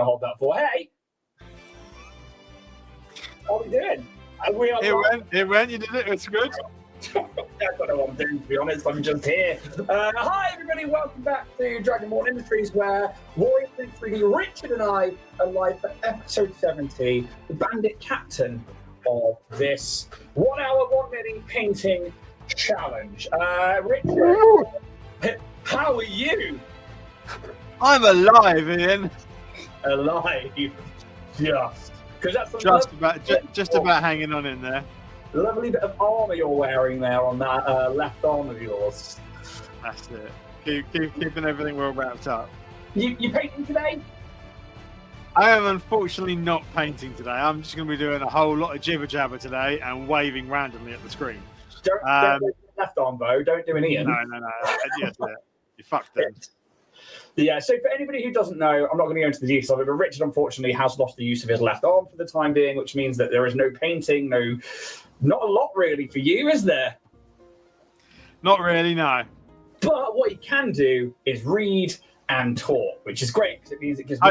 hold that for. Hey, how are we doing? It went. You did it. It's good. I don't know what I'm doing, to be honest. I'm just here. Hi, everybody. Welcome back to Dragonborn Industries, where Warrior Prince 3D, Richard, and I are live for episode 70, the Bandit Captain of this 1 hour, 1 minute painting challenge. Richard, how are you? I'm alive, Ian. Alive. Just. Because that's just about hanging on in there. Lovely bit of armour you're wearing there on that left arm of yours. That's it. Keeping everything well wrapped up. You painting today? I am unfortunately not painting today. I'm just going to be doing a whole lot of jibber jabber today and waving randomly at the screen. Don't do left arm though. Don't do an Ian. No. Yes, you fucked them. Yeah, so for anybody who doesn't know, I'm not going to go into the details of it, but Richard unfortunately has lost the use of his left arm for the time being, which means that there is no painting, not a lot really for you, is there? Not really, no. But what you can do is read and talk, which is great because it means it gives me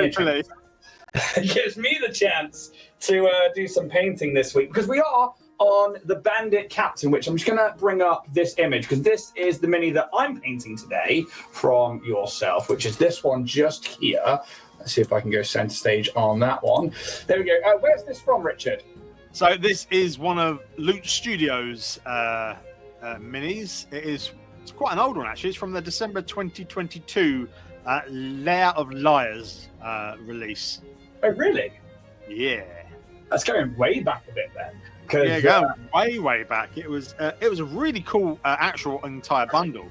it gives me the chance to do some painting this week, because we are on the Bandit Captain, which I'm just going to bring up this image because this is the mini that I'm painting today from yourself, which is this one just here. Let's see if I can go center stage on that one. There we go. Where's this from, Richard? So this is one of Loot Studios' minis. It's quite an old one, actually. It's from the December 2022 Lair of Liars release. Oh, really? Yeah. That's going way back a bit then. Yeah, going way back. It was a really cool actual entire bundle,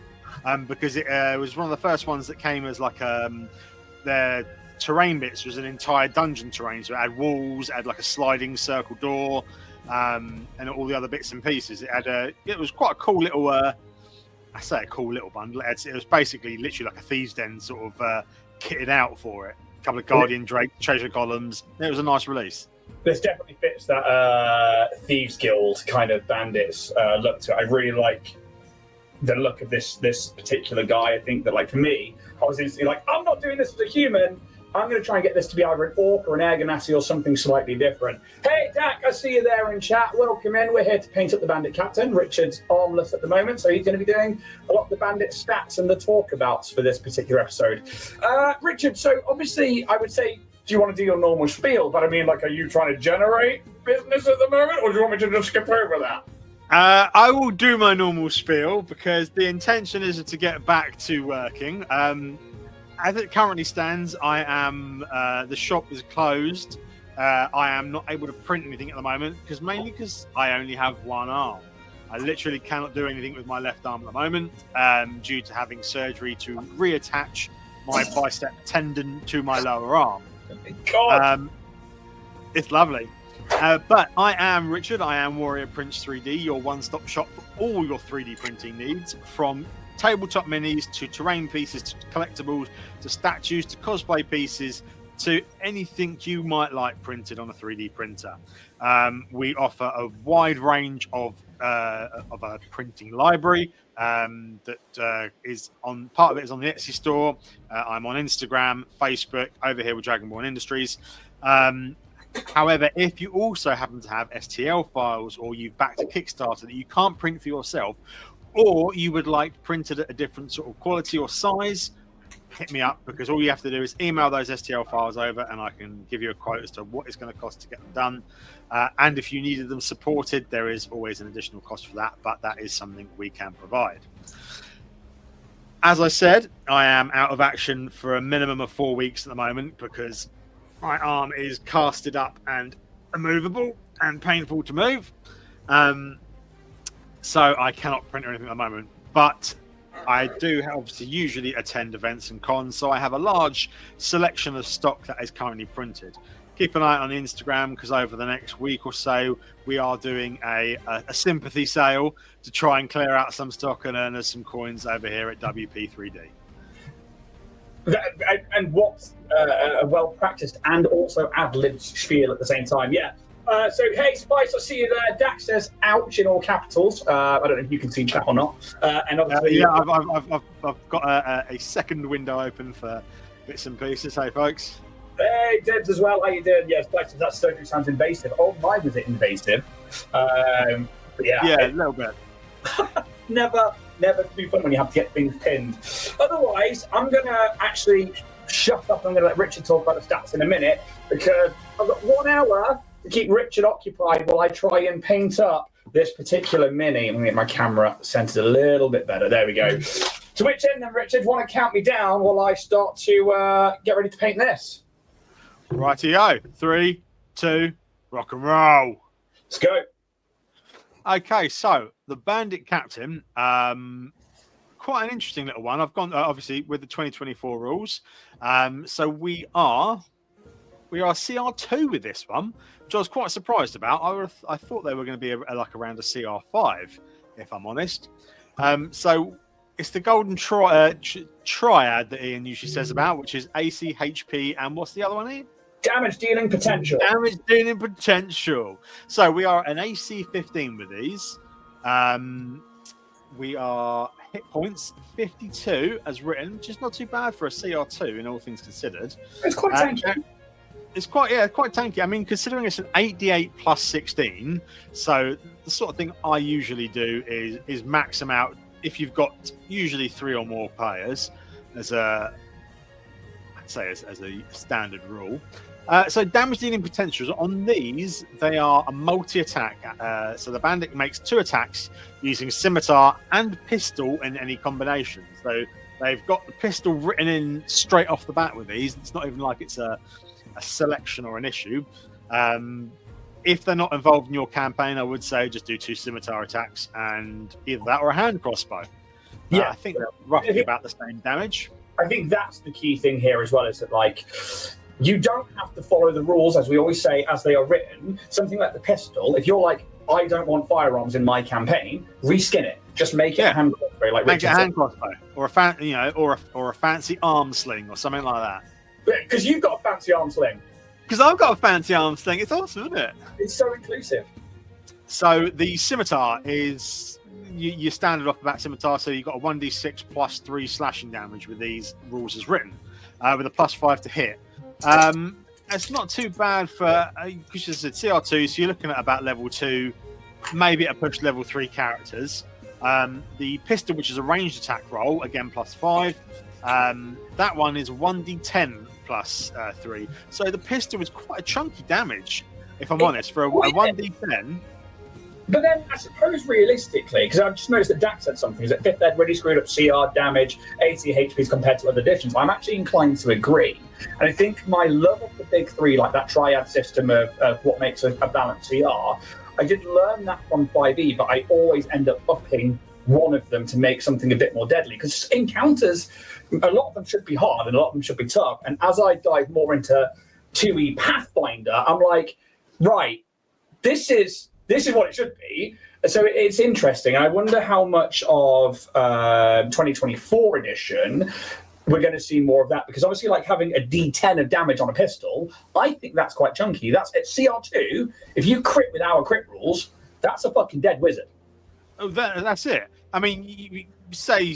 because it was one of the first ones that came as like their terrain bits was an entire dungeon terrain. So it had walls, it had like a sliding circle door, and all the other bits and pieces. It was quite a cool little. I say a cool little bundle. It was basically literally like a thieves' den sort of kitted out for it. A couple of Guardian Drake treasure columns. It was a nice release. This definitely fits that Thieves Guild kind of bandits look to it. I really like the look of this particular guy. I think that, like, for me, I was instantly like, I'm not doing this as a human. I'm going to try and get this to be either an orc or an Erganassi or something slightly different. Hey, Dak, I see you there in chat. Welcome in. We're here to paint up the Bandit Captain. Richard's armless at the moment, so he's going to be doing a lot of the bandit stats and the talkabouts for this particular episode. Richard, so obviously I would say, do you want to do your normal spiel? But I mean, like, are you trying to generate business at the moment, or do you want me to just skip over that? I will do my normal spiel because the intention is to get back to working. As it currently stands, the shop is closed. I am not able to print anything at the moment mainly because I only have one arm. I literally cannot do anything with my left arm at the moment due to having surgery to reattach my bicep tendon to my lower arm. God. It's lovely. But I am Richard. I am Warrior Prince 3D, your one-stop shop for all your 3D printing needs, from tabletop minis to terrain pieces to collectibles to statues to cosplay pieces to anything you might like printed on a 3D printer. We offer a wide range of a printing library that is on part of it is on the Etsy store. I'm on Instagram, Facebook, over here with Dragonborn Industries. However, if you also happen to have STL files or you've backed a Kickstarter that you can't print for yourself, or you would like printed at a different sort of quality or size, hit me up, because all you have to do is email those STL files over and I can give you a quote as to what it's going to cost to get them done. And if you needed them supported, there is always an additional cost for that, but that is something we can provide. As I said, I am out of action for a minimum of 4 weeks at the moment because my arm is casted up and immovable and painful to move. So I cannot print or anything at the moment, but I do obviously usually attend events and cons, so I have a large selection of stock that is currently printed. Keep an eye on Instagram because over the next week or so we are doing a sympathy sale to try and clear out some stock and earn us some coins over here at WP3D. And what's a well-practiced and also ad-libbed spiel at the same time. Yeah. So, hey, Spice, I see you there. Dax says, ouch, in all capitals. I don't know if you can see chat or not. And obviously... yeah, I've got a second window open for bits and pieces. Hey, folks. Hey, Dibs as well. How you doing? Yes, that surgery sounds invasive. Oh, mine was it invasive? But Yeah, a little bit. never be fun when you have to get things pinned. Otherwise, I'm gonna actually shut up. I'm gonna let Richard talk about the stats in a minute because I've got 1 hour to keep Richard occupied while I try and paint up this particular mini. I'm gonna get my camera centered a little bit better. There we go. To which end then, Richard, want to count me down while I start to get ready to paint this? Righty-o. 3, 2, rock and roll. Let's go. Okay, so the Bandit Captain, quite an interesting little one. I've gone obviously with the 2024 rules. So we are CR2 with this one, which I was quite surprised about. I thought they were going to be like around a CR5, if I'm honest. So it's the golden triad that Ian usually says about, which is AC, HP, and what's the other one, Ian? Damage dealing potential. Damage dealing potential. So we are an AC 15 with these. We are hit points 52 as written, which is not too bad for a CR2 in all things considered. It's quite tanky. It's quite tanky. I mean, considering it's an 8d8 plus 16, so the sort of thing I usually do is max them out if you've got usually 3 or more players as a standard rule. So damage dealing potentials on these, they are a multi-attack. So the bandit makes 2 attacks using scimitar and pistol in any combination. So they've got the pistol written in straight off the bat with these. It's not even like it's a selection or an issue. If they're not involved in your campaign, I would say just do 2 scimitar attacks and either that or a hand crossbow. Yeah, I think roughly about the same damage. I think that's the key thing here as well, is that like you don't have to follow the rules, as we always say, as they are written. Something like the pistol, if you're like, I don't want firearms in my campaign, reskin it. Just make it a hand crossbow, like make it a hand crossbow, or a fancy arm sling, or something like that. Because you've got a fancy arm sling. Because I've got a fancy arm sling. It's awesome, isn't it? It's so inclusive. So the scimitar is your standard off the bat scimitar. So you've got a 1d6 plus 3 slashing damage with these rules as written, with a +5 to hit. It's not too bad for, because it's a CR2, so you're looking at about level 2, maybe at a push level 3 characters. The pistol, which is a ranged attack roll, again +5. That one is 1d10 plus 3. So the pistol is quite a chunky damage, if I'm honest, for a 1d10. But then, I suppose realistically, because I've just noticed that Dak said something, is that 5th Ed really screwed up CR damage, 80 HPs compared to other editions. I'm actually inclined to agree. And I think my love of the big 3, like that triad system of what makes a balanced CR, I did learn that from 5e, but I always end up upping one of them to make something a bit more deadly. Because encounters, a lot of them should be hard and a lot of them should be tough. And as I dive more into 2e Pathfinder, I'm like, right, this is what it should be. So it's interesting. I wonder how much of 2024 edition we're going to see more of that, because obviously, like having a D10 of damage on a pistol, I think that's quite chunky. That's at CR2. If you crit with our crit rules, that's a fucking dead wizard. Oh, that's it. I mean, you say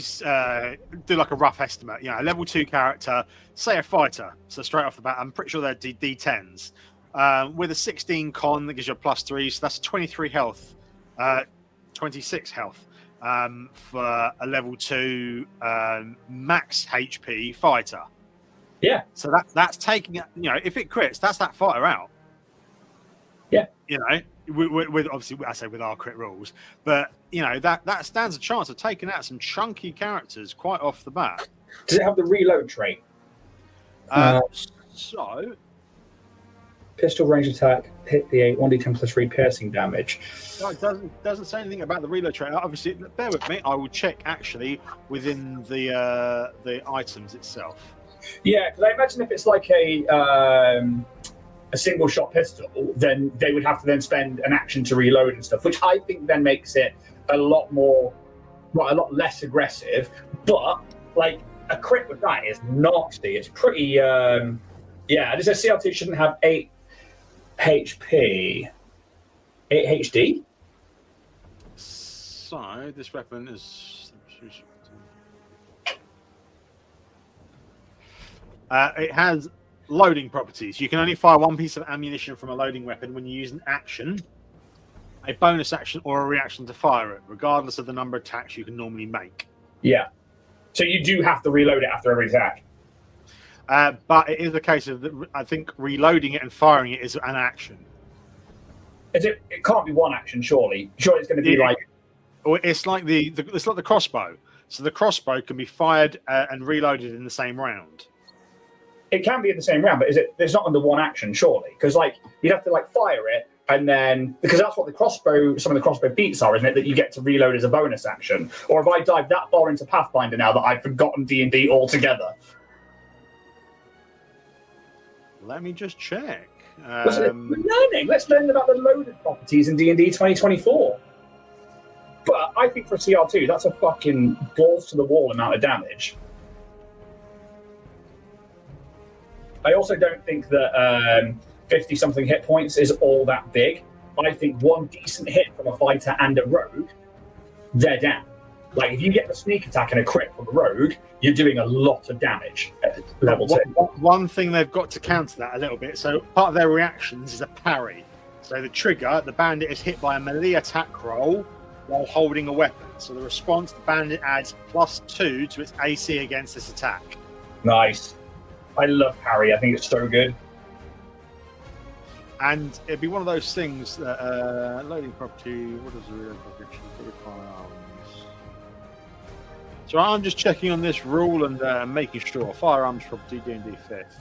do like a rough estimate. You know, a level 2 character, say a fighter. So straight off the bat, I'm pretty sure they're D10s. With a 16 con that gives you a +3, so that's 23 health, 26 health for a level 2 max HP fighter. Yeah. So that's taking, you know, if it crits, that's that fighter out. Yeah. You know, with obviously, I say with our crit rules, but you know that stands a chance of taking out some chunky characters quite off the bat. Does it have the reload trait? So. Pistol range attack, hit the 8, 1d10 plus 3 piercing damage. No, it doesn't say anything about the reload trait. Obviously, bear with me. I will check actually within the items itself. Yeah, because I imagine if it's like a single shot pistol, then they would have to then spend an action to reload and stuff, which I think then makes it a lot less aggressive. But like a crit with that is nasty. It's pretty. Yeah, it says CR2 shouldn't have 8 HP. 8 HD? So, this weapon is... it has loading properties. You can only fire one piece of ammunition from a loading weapon when you use an action, a bonus action, or a reaction to fire it, regardless of the number of attacks you can normally make. Yeah. So you do have to reload it after every attack. But it is a case of, I think, reloading it and firing it is an action. It can't be one action, surely. Surely it's going to be like... It's like it's like the crossbow. So the crossbow can be fired and reloaded in the same round. It can be in the same round, but it's not under one action, surely? Because like you'd have to like fire it, and then because that's what some of the crossbow beats are, isn't it? That you get to reload as a bonus action. Or have I dived that far into Pathfinder now that I've forgotten D&D altogether? Let me just check. We're learning. Let's learn about the loaded properties in D&D 2024. But I think for CR2, that's a fucking balls to the wall amount of damage. I also don't think that 50-something hit points is all that big. I think one decent hit from a fighter and a rogue, they're down. Like, if you get the sneak attack and a crit from a rogue, you're doing a lot of damage at level 2. One thing they've got to counter that a little bit, so part of their reactions is a parry. So the trigger, the bandit is hit by a melee attack roll while holding a weapon. So the response, the bandit adds +2 to its AC against this attack. Nice. I love parry. I think it's so good. And it'd be one of those things that loading property. What is the real property? Firearms. So I'm just checking on this rule and making sure firearms property D&D 5th.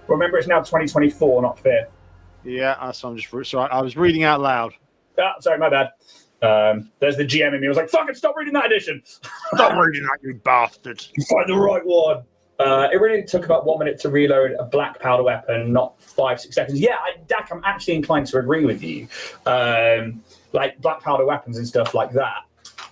Remember, it's now 2024, not 5th. Yeah, so I was reading out loud. Sorry, my bad. There's the GM in me. I was like, fucking stop reading that edition. Stop reading that, you bastard. You find the right one. It really took about 1 minute to reload a black powder weapon, not 5-6 seconds. Yeah, Dak, I'm actually inclined to agree with you. Like black powder weapons and stuff like that,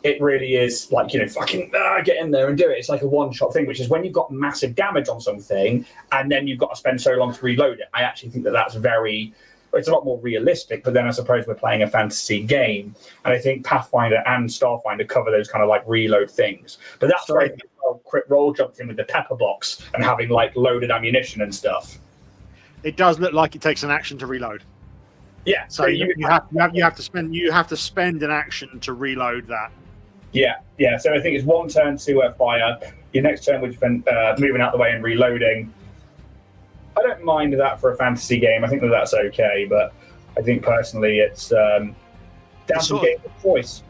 it really is like, fucking get in there and do it. It's like a one-shot thing, which is when you've got massive damage on something and then you've got to spend so long to reload it. I actually think that's it's a lot more realistic, but then I suppose we're playing a fantasy game, and I think Pathfinder and Starfinder cover those kind of like reload things. But that's where I think Crit Roll jumped in with the pepper box and having like loaded ammunition and stuff. It does look like it takes an action to reload. Yeah, so you have to spend an action to reload that. Yeah. So I think it's one turn to fire. Your next turn would spend moving out the way and reloading. I don't mind that for a fantasy game. I think that's okay, but I think personally it's down to game of choice.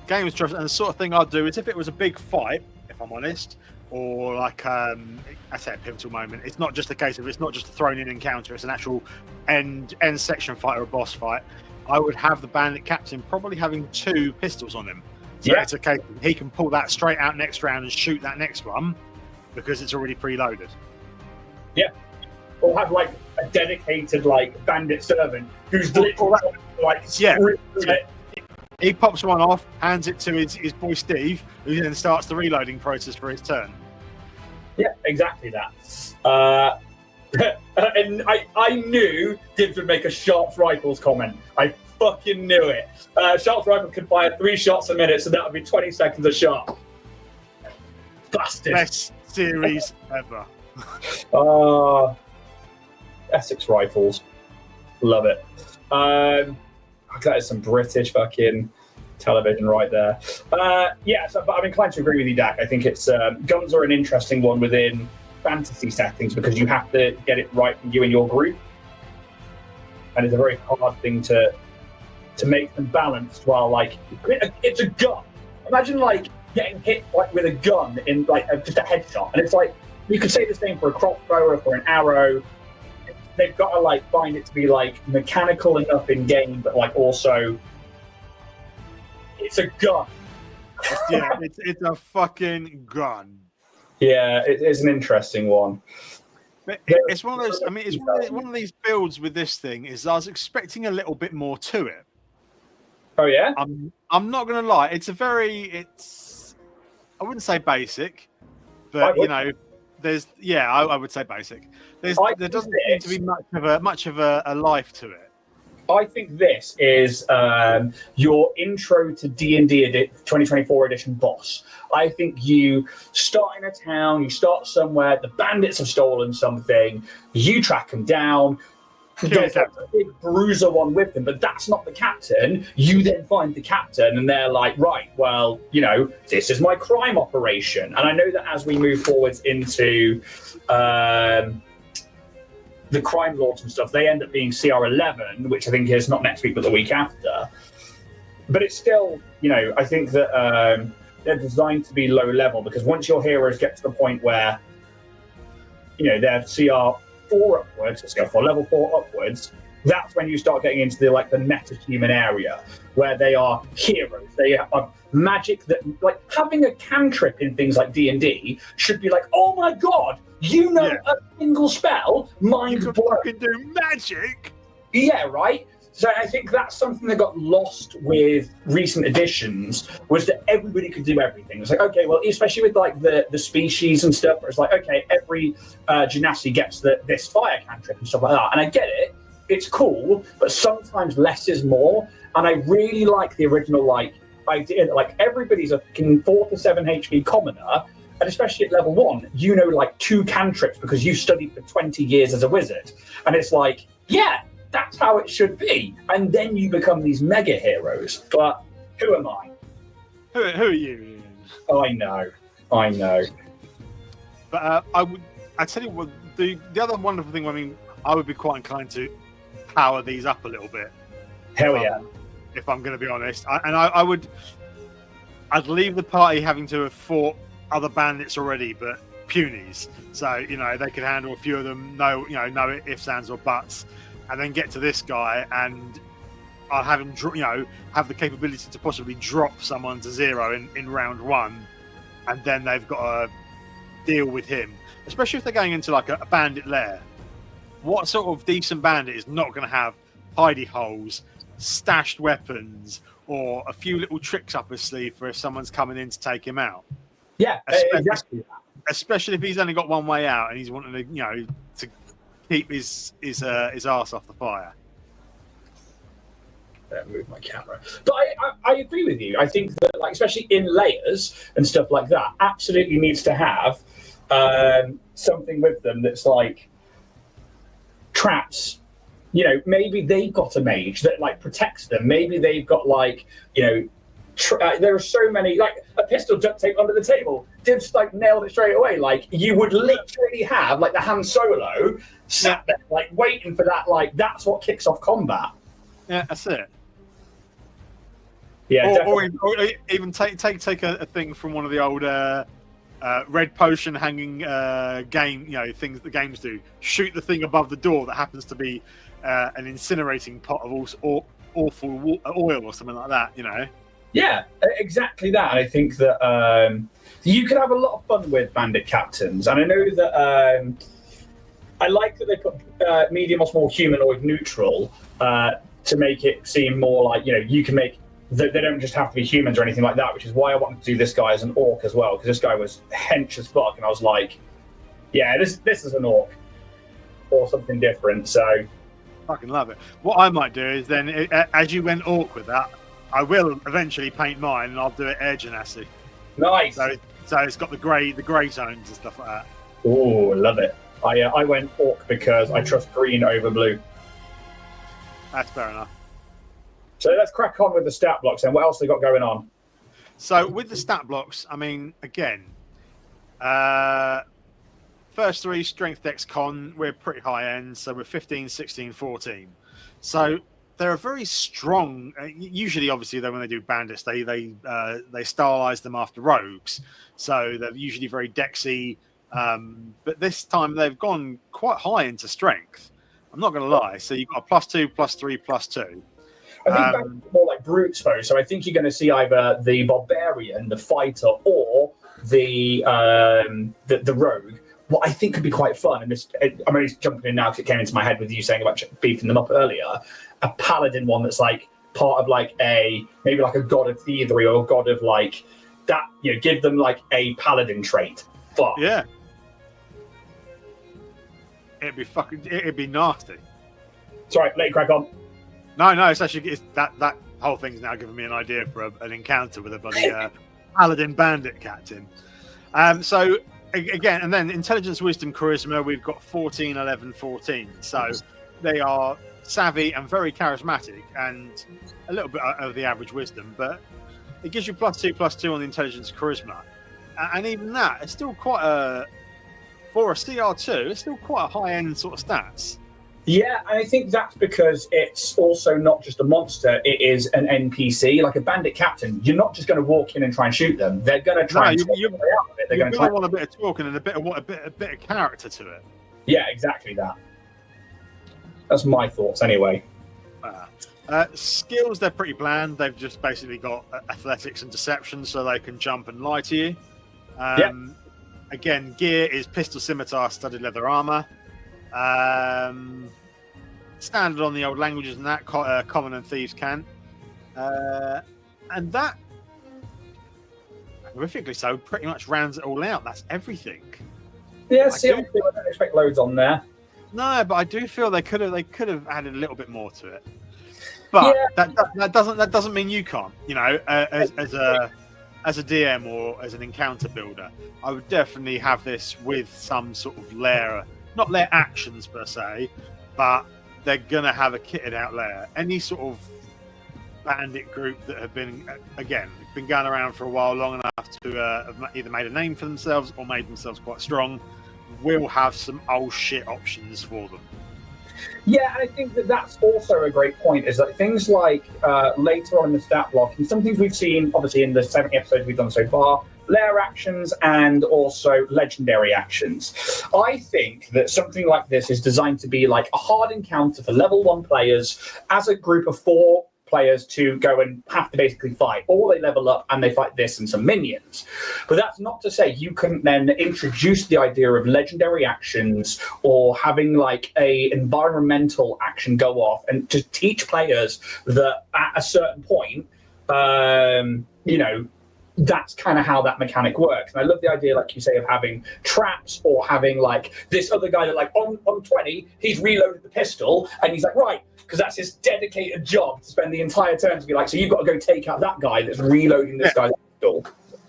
Game of choice, and the sort of thing I'd do is if it was a big fight, if I'm honest, or like I say a pivotal moment. It's not just a case of it's not just a thrown-in encounter. It's an actual end section fight or a boss fight. I would have the bandit captain probably having 2 pistols on him. So it's a case he can pull that straight out next round and shoot that next one because it's already preloaded. Yeah. Or have like a dedicated like bandit servant who's literally he pops one off, hands it to his boy Steve, who then starts the reloading process for his turn. Yeah, exactly that. And I knew Gibbs would make a Sharps Rifles comment. I fucking knew it. Sharps Rifle could fire 3 shots a minute, so that would be 20 seconds a shot. Bastard. Best series ever. Essex Rifles. Love it. That is some British fucking television right there. But I'm inclined to agree with you, Dak. I think it's guns are an interesting one within fantasy settings because you have to get it right for you and your group. And it's a very hard thing to make them balanced while it's a gun. Imagine getting hit with a gun in just a headshot. And it's like you could say the same for a crossbow or for an arrow. They've got to find it to be mechanical enough in game, but also it's a gun. It's a fucking gun. Yeah, it is an interesting one. But it's one of those. I mean, it's one of these builds with this thing. Is I was expecting a little bit more to it. Oh yeah. I'm not going to lie. It's I wouldn't say basic, but I would say basic. There doesn't seem to be much of a life to it. I think this is your intro to D&D 2024 edition boss. I think you start in a town, you start somewhere, the bandits have stolen something, you track them down. There's like a big bruiser one with them, but that's not the captain. You then find the captain, and they're like, right, well, this is my crime operation. And I know that as we move forwards into the crime lords and stuff, they end up being CR11, which I think is not next week, but the week after. But it's still, I think that they're designed to be low level, because once your heroes get to the point where, they're CR4 upwards, CR4 level 4 upwards, that's when you start getting into the meta-human area, where they are heroes. They are magic that, having a cantrip in things like D&D should be like, oh my god, a single spell, mind blown. You can do magic. Yeah, right. So I think that's something that got lost with recent editions, was that everybody could do everything. It's like, okay, well, especially with the species and stuff, where it's like, okay, every genasi gets this fire cantrip and stuff like that. And I get it, it's cool, but sometimes less is more. And I really like the original idea that everybody's a 4 to 7 HP commoner. And especially at level 1, 2 cantrips because you studied for 20 years as a wizard. And it's like, yeah, that's how it should be. And then you become these mega heroes. But who am I? Who are you? I know. But I tell you what, the other wonderful thing, I would be quite inclined to power these up a little bit. Hell yeah. If I'm going to be honest. I'd leave the party having to have fought other bandits already, but punies. So, they could handle a few of them, no ifs, ands, or buts, and then get to this guy, and I'll have him, have the capability to possibly drop someone to 0 in round 1, and then they've got to deal with him. Especially if they're going into a bandit lair. What sort of decent bandit is not going to have hidey holes, stashed weapons, or a few little tricks up his sleeve for if someone's coming in to take him out? Yeah, exactly. Especially if he's only got one way out and he's wanting to, to keep his arse off the fire. Move my camera. But I agree with you. I think that, especially in layers and stuff like that, absolutely needs to have something with them that's traps. Maybe they've got a mage that protects them. Maybe they've got there are so many, a pistol duct tape under the table. Divs nailed it straight away. You would literally have the Han Solo sat there waiting for that. That's what kicks off combat. Yeah, that's it. Yeah, or even take a thing from one of the old red potion hanging game, things that games do. Shoot the thing above the door that happens to be an incinerating pot of awful oil or something like that. Yeah, exactly that. And I think that you can have a lot of fun with bandit captains. And I know that I like that they put medium or small humanoid neutral to make it seem more you can make that they don't just have to be humans or anything like that, which is why I wanted to do this guy as an orc as well, because this guy was hench as fuck. And I was like, yeah, this is an orc or something different. So fucking love it. What I might do is then, as you went orc with that, I will eventually paint mine, and I'll do it air genasi. Nice. So it's got the grey tones and stuff like that. Oh, love it. I went orc because I trust green over blue. That's fair enough. So let's crack on with the stat blocks then. What else they got going on? So with the stat blocks, again, first 3, strength, dex, con, we're pretty high end. So we're 15, 16, 14. So they're very strong. Usually, obviously, when they do bandits, they stylize them after rogues. So they're usually very dexy. But this time they've gone quite high into strength. I'm not going to lie. So you've got a +2, +3, +2. I think that's more like brutes, though. So I think you're going to see either the barbarian, the fighter, or the rogue. What I think could be quite fun, and I'm only jumping in now because it came into my head with you saying about beefing them up earlier. A paladin one that's part of maybe a god of thievery or a god of that. Give them a paladin trait. Fuck. Yeah. It'd be nasty. Sorry, let it crack on. No, it's that whole thing's now given me an idea for an encounter with a bloody paladin bandit captain. So again, and then intelligence, wisdom, charisma, we've got 14, 11, 14. So they are savvy and very charismatic, and a little bit of the average wisdom, but it gives you +2/+2 on the intelligence, charisma, and even that, it's still quite for a CR2, it's still quite a high end sort of stats. Yeah, and I think that's because it's also not just a monster, it is an NPC, like a bandit captain. You're not just going to walk in and try and shoot them. They're going to try and talk their way out of it. They're going to want a bit of talking and a bit of character to it. Yeah, exactly that. That's my thoughts anyway. Skills, they're pretty bland. They've just basically got athletics and deception, so they can jump and lie to you. Again, gear is pistol, scimitar, studded leather armor. Standard on the old languages and that, common and thieves can. And that, horrifically so, pretty much rounds it all out. That's everything. Yeah, I don't expect loads on there. No, but I do feel they could have added a little bit more to it. But that doesn't mean you can't. You know, as a DM or as an encounter builder, I would definitely have this with some sort of lair. Not lair actions per se, but they're gonna have a kitted out lair. Any sort of bandit group that have been going around for a while, long enough to have either made a name for themselves or made themselves quite strong, will have some old shit options for them. Yeah, and I think that's also a great point, is that things like later on in the stat block, and some things we've seen, obviously, in the 70 episodes we've done so far, lair actions and also legendary actions. I think that something like this is designed to be like a hard encounter for level 1 players as a group of 4 players to go and have to basically fight, or they level up and they fight this and some minions. But that's not to say you couldn't then introduce the idea of legendary actions or having like a environmental action go off, and to teach players that at a certain point, that's kind of how that mechanic works. And I love the idea, like you say, of having traps, or having like this other guy that like on 20, he's reloaded the pistol and he's like, right, because that's his dedicated job to spend the entire turn to be like, so you've got to go take out that guy that's reloading this guy's pistol.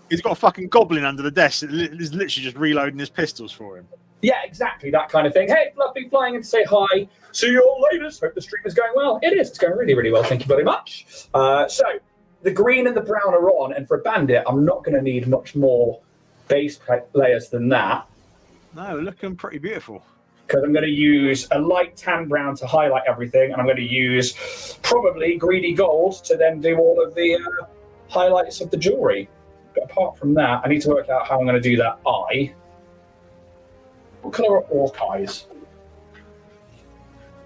He's got a fucking goblin under the desk that is literally just reloading his pistols for him. Yeah, exactly, that kind of thing. Hey, Fluffy, flying in to say hi. See you all later. Hope the stream is going well. It is. It's going really, really well. Thank you very much. So the green and the brown are on, and for a bandit, I'm not going to need much more base layers than that. No, looking pretty beautiful. Because I'm going to use a light tan brown to highlight everything, and I'm going to use probably greedy gold to then do all of the highlights of the jewelry. But apart from that, I need to work out how I'm going to do that eye. What colour are orc eyes?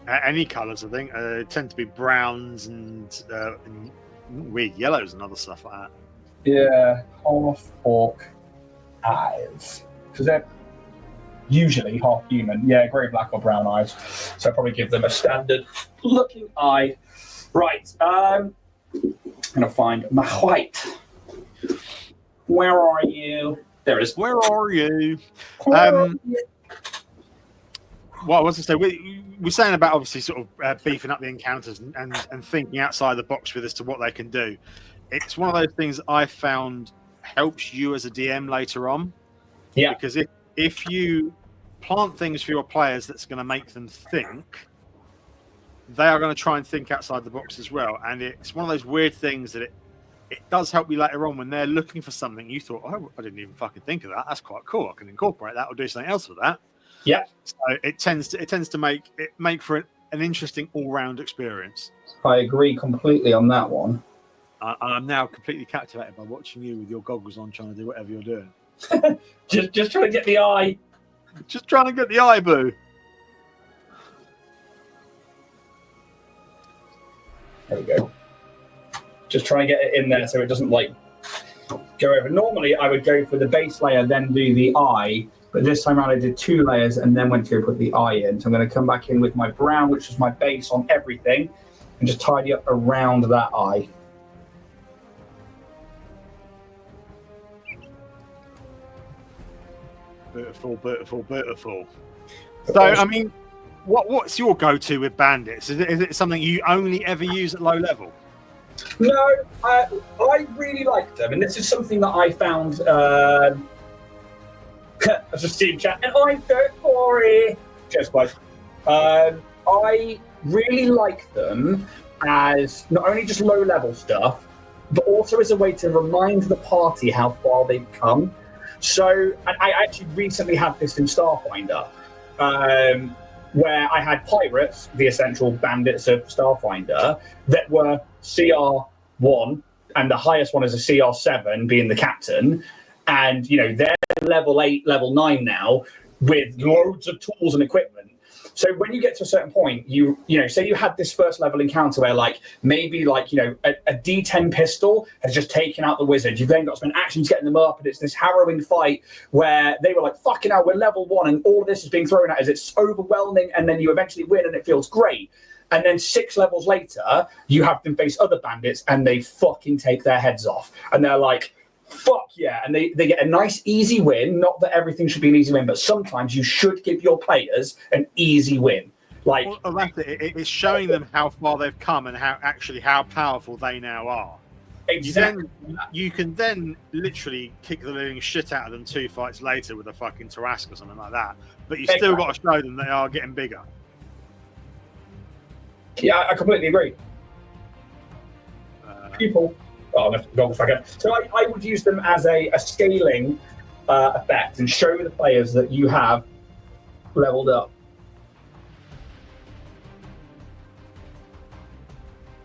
Any colours, I think. Tend to be browns and weird yellows and other stuff like that. Yeah, half orc eyes. Because they're usually half human. Yeah, grey, black, or brown eyes. So I'll probably give them a standard looking eye. Right. I'm going to find my white. Where are you? There it is. Where are you? What I was to say, we're saying about obviously sort of beefing up the encounters and thinking outside the box with as to what they can do. It's one of those things I found helps you as a DM later on. Yeah. Because if you plant things for your players that's going to make them think, they are going to try and think outside the box as well. And it's one of those weird things that it does help you later on when they're looking for something. You thought, oh, I didn't even fucking think of that. That's quite cool. I can incorporate that or do something else with that. Yeah. So it tends to make for an interesting all-round experience. I agree completely on that one. I'm now completely captivated by watching you with your goggles on, trying to do whatever you're doing. just trying to get the eye. Just trying to get the eye, boo. There we go. Just trying to get it in there so it doesn't like go over. Normally I would go for the base layer, then do the eye. But this time around I did 2 layers and then went to go put the eye in. So I'm going to come back in with my brown, which is my base on everything, and just tidy up around that eye. Beautiful, beautiful, beautiful. So, I mean, What's your go-to with bandits? Is it something you only ever use at low level? No, I really like them, and this is something that I found as a Steam chat, and I'm so sorry. Cheers, guys. I really like them as not only just low-level stuff, but also as a way to remind the party how far they've come. So, and I actually recently had this in Starfinder, where I had pirates, the essential bandits of Starfinder, that were CR1, and the highest one is a CR7, being the captain. And, you know, they're level 8, level 9 now, with loads of tools and equipment. So when you get to a certain point, you know, say you had this first level encounter where, like, maybe, like, you know, a D10 pistol has just taken out the wizard. You've then got to spend actions getting them up, and it's this harrowing fight where they were like, fucking hell, we're level 1, and all of this is being thrown at us. It's overwhelming, and then you eventually win, and it feels great. And then 6 levels later, you have them face other bandits, and they fucking take their heads off. And they're like, fuck yeah. And they get a nice, easy win. Not that everything should be an easy win, but sometimes you should give your players an easy win. Like, well, it's showing them how far they've come and how powerful they now are. Exactly. You can then literally kick the living shit out of them 2 fights later with a fucking Tarrasque or something like that. But you still got to show them they are getting bigger. Yeah, I completely agree. People. Oh, no, so I would use them as a scaling effect and show the players that you have leveled up.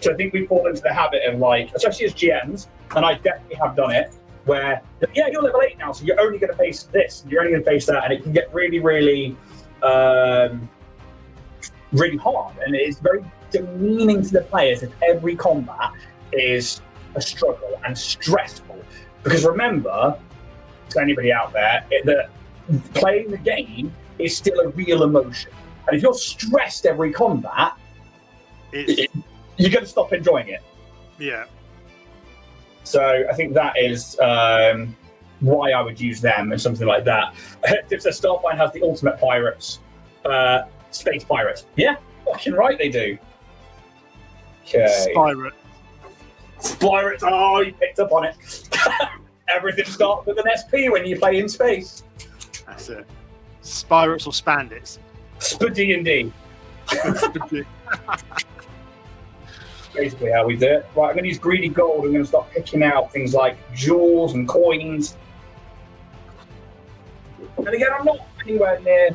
So I think we fall into the habit of, like, especially as GMs, and I definitely have done it, where, yeah, you're level 8 now, so you're only going to face this, and you're only going to face that, and it can get really, really, really hard, and it's very demeaning to the players if every combat is a struggle and stressful. Because remember, to anybody out there, that playing the game is still a real emotion. And if you're stressed every combat, you're going to stop enjoying it. Yeah. So I think that is why I would use them and something like that. It says Starfinder has the ultimate pirates, space pirates. Yeah, fucking right they do. Okay. Spirates. Oh, you picked up on it. Everything starts with an SP when you play in space. That's it. Spirates or Spandits? D&D. Basically how we do it. Right, I'm going to use greedy gold. I'm going to start picking out things like jewels and coins. And again, I'm not anywhere near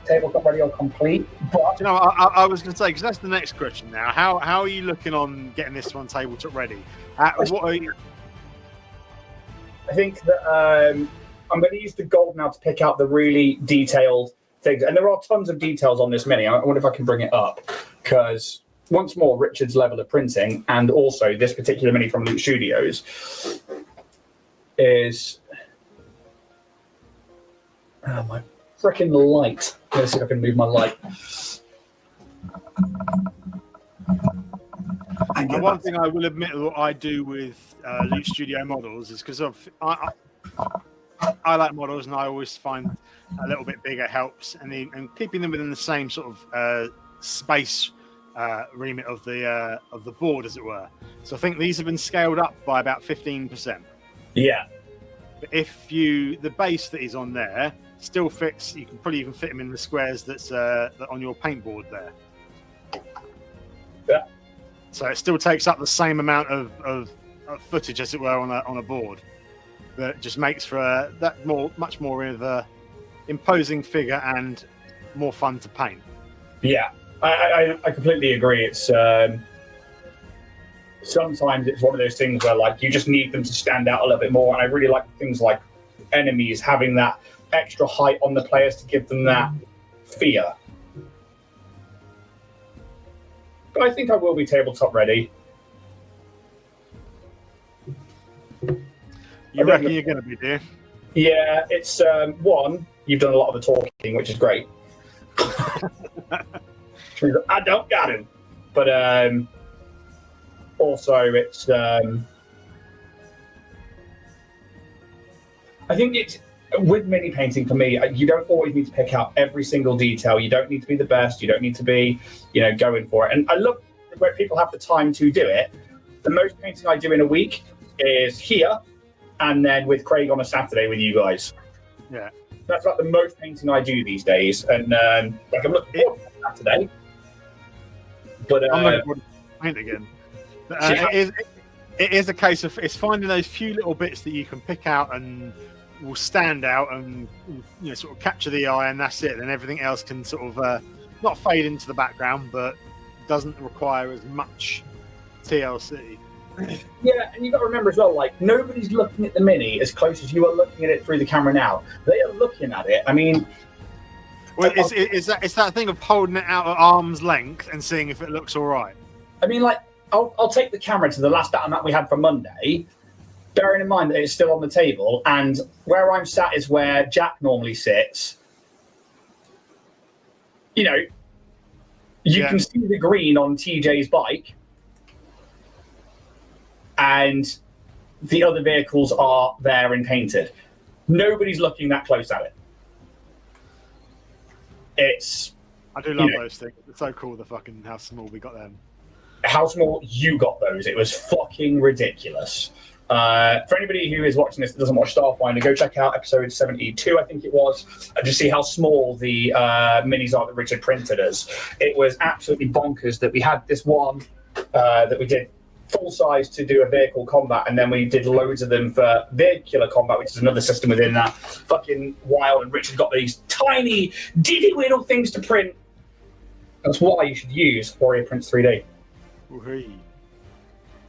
tabletop ready or complete, but you know, I was going to say, because that's the next question now. How are you looking on getting this one tabletop ready? What are you? I think that I'm going to use the gold now to pick out the really detailed things, and there are tons of details on this mini. I wonder if I can bring it up, because once more, Richard's level of printing, and also this particular mini from Loot Studios is my freaking light. Let's see if I can move my light. One thing I will admit what I do with Loot Studio models is because I like models, and I always find a little bit bigger helps, and keeping them within the same sort of space remit of the board, as it were. So I think these have been scaled up by about 15%. Yeah. But if the base that is on there still fits, you can probably even fit them in the squares that's on your paintboard there. Yeah. So it still takes up the same amount of footage, as it were, on a board. That just makes for much more of a imposing figure and more fun to paint. Yeah, I completely agree. It's sometimes it's one of those things where, like, you just need them to stand out a little bit more. And I really like things like enemies having that extra height on the players to give them that fear. But I think I will be tabletop ready. You reckon you're going to be, dear? Yeah, it's one, you've done a lot of the talking, which is great. I don't got him. But also it's I think with mini painting, for me, you don't always need to pick out every single detail. You don't need to be the best. You don't need to be, going for it. And I love where people have the time to do it. The most painting I do in a week is here, and then with Craig on a Saturday with you guys. Yeah. That's like the most painting I do these days. And I'm looking forward to that today. But I'm looking forward to paint again. It is a case of it's finding those few little bits that you can pick out and will stand out and sort of capture the eye, and that's it. And everything else can sort of not fade into the background, but doesn't require as much TLC. Yeah, and you've got to remember as well, like, nobody's looking at the mini as close as you are looking at it through the camera now. They are looking at it. I mean, well, it's that thing of holding it out at arm's length and seeing if it looks all right. I mean, like, I'll take the camera to the last battle map we had for Monday, bearing in mind that it's still on the table, and where I'm sat is where Jack normally sits. You can see the green on TJ's bike, and the other vehicles are there and painted. Nobody's looking that close at it. I do love those things. It's so cool how small we got them. How small you got those. It was fucking ridiculous. For anybody who is watching this that doesn't watch Starfinder, go check out episode 72, I think it was, and just see how small the minis are that Richard printed us. It was absolutely bonkers that we had this one that we did full size to do a vehicle combat, and then we did loads of them for vehicular combat, which is another system within that. Fucking wild. And Richard got these tiny diddy little things to print. That's why you should use Warrior Prince 3D.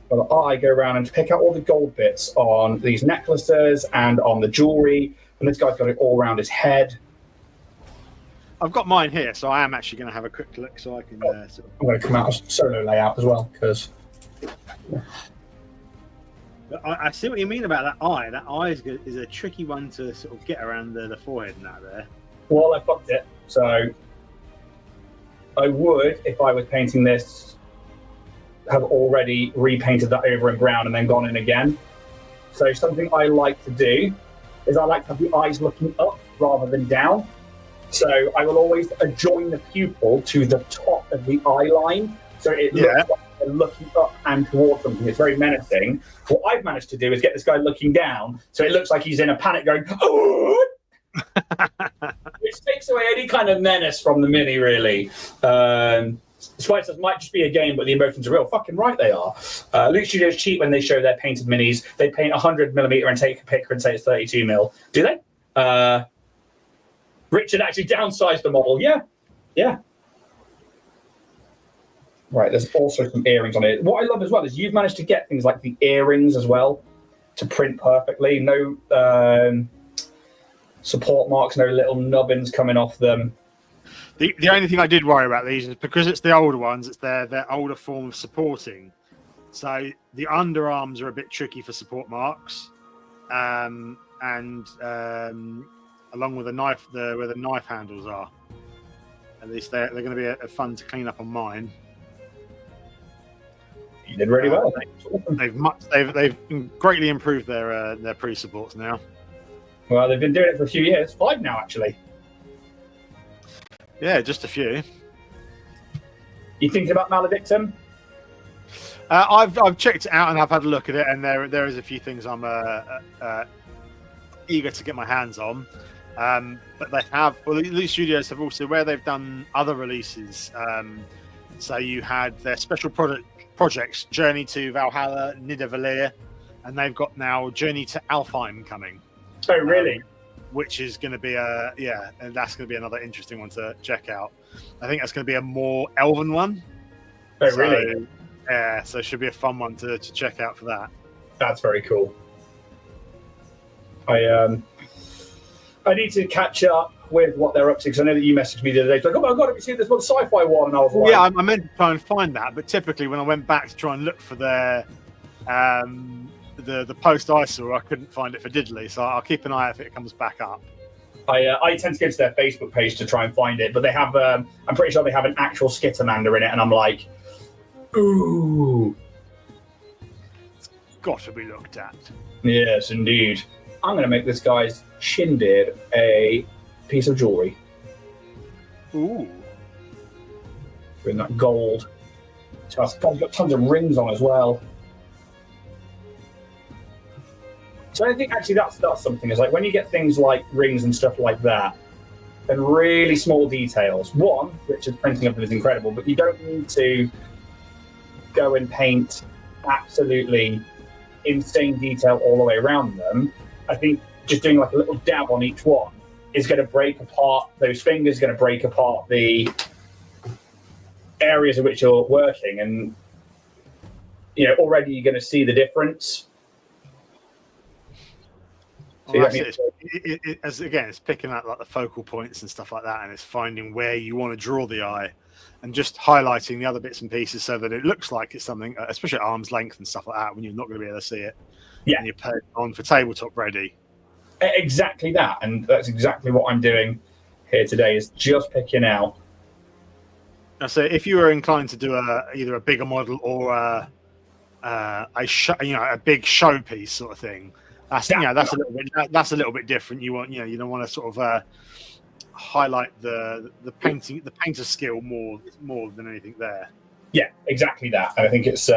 Well, I go around and pick out all the gold bits on these necklaces and on the jewelry, and this guy's got it all around his head. I've got mine here, so I am actually going to have a quick look so I can. I'm going to come out of solo layout as well, because. I see what you mean about that eye. That eye is a tricky one to sort of get around the forehead and that there. Well, I fucked it, so I would, if I was painting this, have already repainted that over in brown and then gone in again. So something I like to do is I like to have the eyes looking up rather than down. So I will always join the pupil to the top of the eye line, so it looks like they're looking up and towards something. It's very menacing. What I've managed to do is get this guy looking down, so it looks like he's in a panic going, oh! Which takes away any kind of menace from the mini, really. Spiders might just be a game, but the emotions are real. Fucking right they are. Loot Studios cheat when they show their painted minis. They paint 100mm and take a picture and say it's 32mm. Do they? Richard actually downsized the model. Yeah. Right, there's also some earrings on it. What I love as well is you've managed to get things like the earrings as well to print perfectly. No support marks, no little nubbins coming off them. The only thing I did worry about these is because it's the older ones, it's their older form of supporting. So the underarms are a bit tricky for support marks, and along with the knife, where the knife handles are. At least they're going to be a fun to clean up on mine. You did really well. They've greatly improved their pre-supports now. Well, they've been doing it for a few years. 5 now, actually. Yeah, just a few. You thinking about Maledictum? I've checked it out and I've had a look at it, and there is a few things I'm eager to get my hands on. But they have, well, these studios have also, where they've done other releases. So you had their special projects, Journey to Valhalla, Nidavellir, and they've got now Journey to Alfheim coming. Oh, really? Which is going to be and that's going to be another interesting one to check out. I think that's going to be a more elven one. Oh, really? Yeah, so it should be a fun one to check out for that. That's very cool. I need to catch up with what they're up to, because I know that you messaged me the other day, like, oh my god, have you seen this one sci-fi one? And I was like, yeah, I meant to try and find that, but typically when I went back to try and look for their the post I saw, I couldn't find it for Diddley, so I'll keep an eye out if it comes back up. I tend to go to their Facebook page to try and find it, but they have I'm pretty sure they have an actual Skittermander in it, and I'm like, ooh, it's got to be looked at. Yes, indeed. I'm going to make this guy's shin beard a piece of jewelry. Ooh. In that gold. So I've got tons of rings on as well. So I think actually that's something. Is like when you get things like rings and stuff like that, and really small details. One, which is printing of them is incredible, but you don't need to go and paint absolutely insane detail all the way around them. I think just doing like a little dab on each one is going to break apart those fingers, going to break apart the areas in which you're working, and already you're going to see the difference. Well, it's picking out like the focal points and stuff like that, and it's finding where you want to draw the eye, and just highlighting the other bits and pieces so that it looks like it's something, especially at arm's length and stuff like that, when you're not going to be able to see it. Yeah, and you put it on for tabletop ready. Exactly that, and that's exactly what I'm doing here today. Is just picking out. So, if you were inclined to do either a bigger model or a big showpiece sort of thing. That's a little bit different. You don't want to sort of highlight the painter skill more than anything there. Yeah, exactly that. And I think it's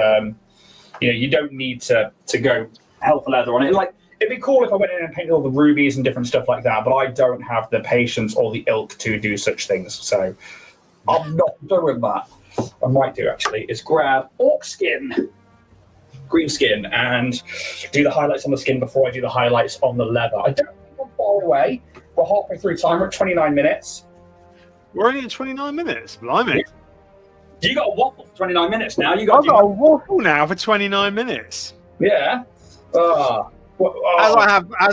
you don't need to go hell for leather on it. Like it'd be cool if I went in and painted all the rubies and different stuff like that, but I don't have the patience or the ilk to do such things. So I'm not doing that. I might do actually is grab orc skin. Green skin and do the highlights on the skin before I do the highlights on the leather. I don't think I'm far away. We're halfway through time. We're at 29 minutes. We're only at 29 minutes. Blimey. You got a waffle for 29 minutes now. I've got a waffle now for 29 minutes. Yeah. As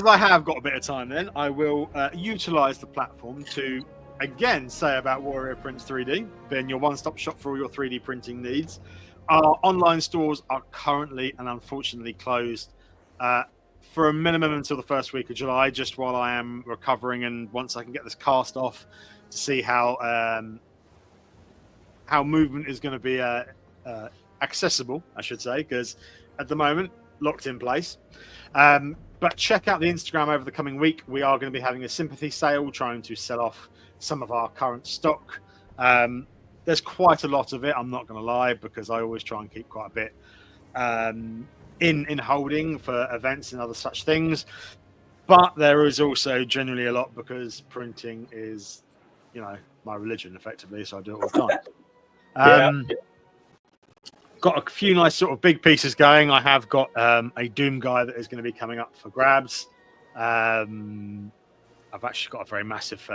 I have got a bit of time, then I will utilise the platform to again say about Warrior Prints 3D, being your one-stop shop for all your 3D printing needs. Our online stores are currently and unfortunately closed for a minimum until the first week of July, just while I am recovering and once I can get this cast off to see how movement is going to be accessible, I should say, because at the moment, locked in place. But check out the Instagram over the coming week. We are going to be having a sympathy sale, trying to sell off some of our current stock. There's quite a lot of it, I'm not going to lie, because I always try and keep quite a bit in holding for events and other such things. But there is also generally a lot because printing is, my religion, effectively, so I do it all the time. Got a few nice sort of big pieces going. I have got a Doom guy that is going to be coming up for grabs. I've actually got a very massive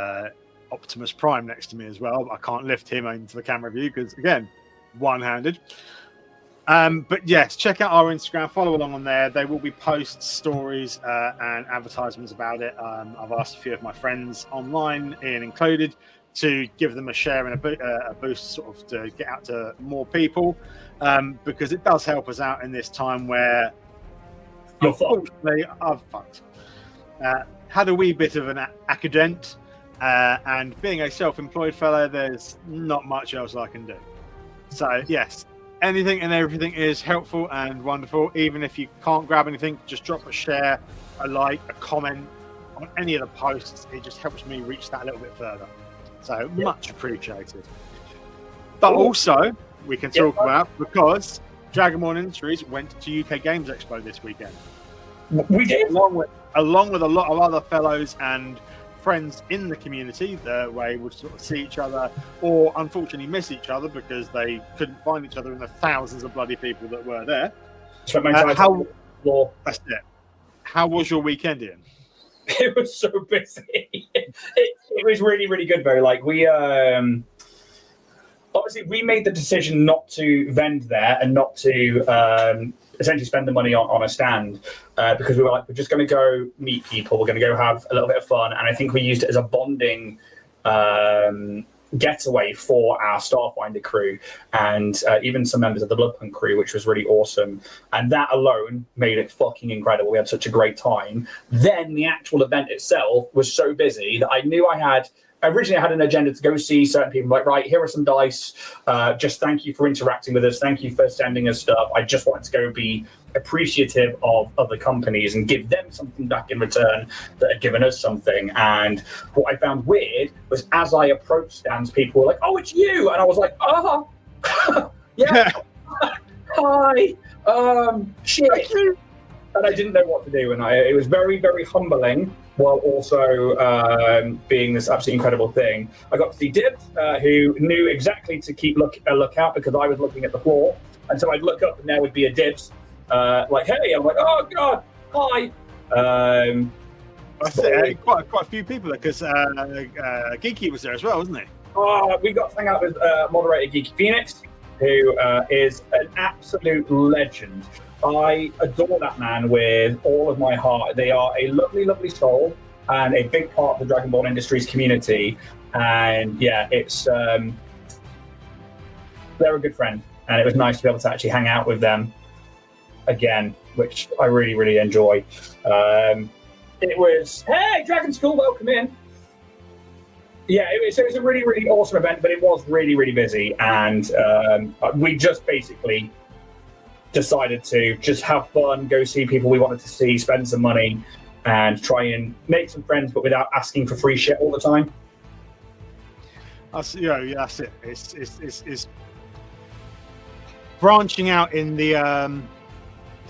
Optimus Prime next to me as well, but I can't lift him into the camera view because, again, one-handed. But yes, check out our Instagram, follow along on there. There will be posts, stories, and advertisements about it. I've asked a few of my friends online, Ian included, to give them a share and a boost, sort of to get out to more people, because it does help us out in this time where, unfortunately, I've fucked. Had a wee bit of an accident. And being a self-employed fellow, there's not much else I can do. So, yes, anything and everything is helpful and wonderful. Even if you can't grab anything, just drop a share, a like, a comment on any of the posts. It just helps me reach that a little bit further. So, much appreciated. But also, we can talk about, because Dragonborn Industries went to UK Games Expo this weekend. We did? Along with a lot of other fellows and friends in the community that were able to sort of see each other, or unfortunately miss each other because they couldn't find each other in the thousands of bloody people that were there. That's it. How was your weekend, Ian? It was so busy. It was really, really good. Though, like we obviously we made the decision not to vend there and not to essentially spend the money on a stand because we were like, we're just going to go meet people. We're going to go have a little bit of fun. And I think we used it as a bonding getaway for our Starfinder crew and even some members of the Bloodhunt crew, which was really awesome. And that alone made it fucking incredible. We had such a great time. Then the actual event itself was so busy that I knew I originally had an agenda to go see certain people, like, right, here are some dice. Just thank you for interacting with us. Thank you for sending us stuff. I just wanted to go be appreciative of other companies and give them something back in return that had given us something. And what I found weird was as I approached stands, people were like, "Oh, it's you," and I was like, "Oh, yeah, hi, shit," and I didn't know what to do, and it was very, very humbling, while also being this absolutely incredible thing. I got to see Dibs, who knew exactly to keep a lookout because I was looking at the floor, and so I'd look up and there would be a Dibs. Like, hey, I'm like, oh god, hi. I say quite a few people there because Geeky was there as well, wasn't he? We got to hang out with moderator Geeky Phoenix, who is an absolute legend. I adore that man with all of my heart. They are a lovely, lovely soul and a big part of the Dragonborn Industries community. And yeah, it's they're a good friend, and it was nice to be able to actually hang out with them again, which I really, really enjoy. It was, hey, Dragon School, welcome in. Yeah, it was a really, really awesome event, but it was really, really busy. And we just basically decided to just have fun, go see people we wanted to see, spend some money, and try and make some friends, but without asking for free shit all the time. That's it. It's branching out in the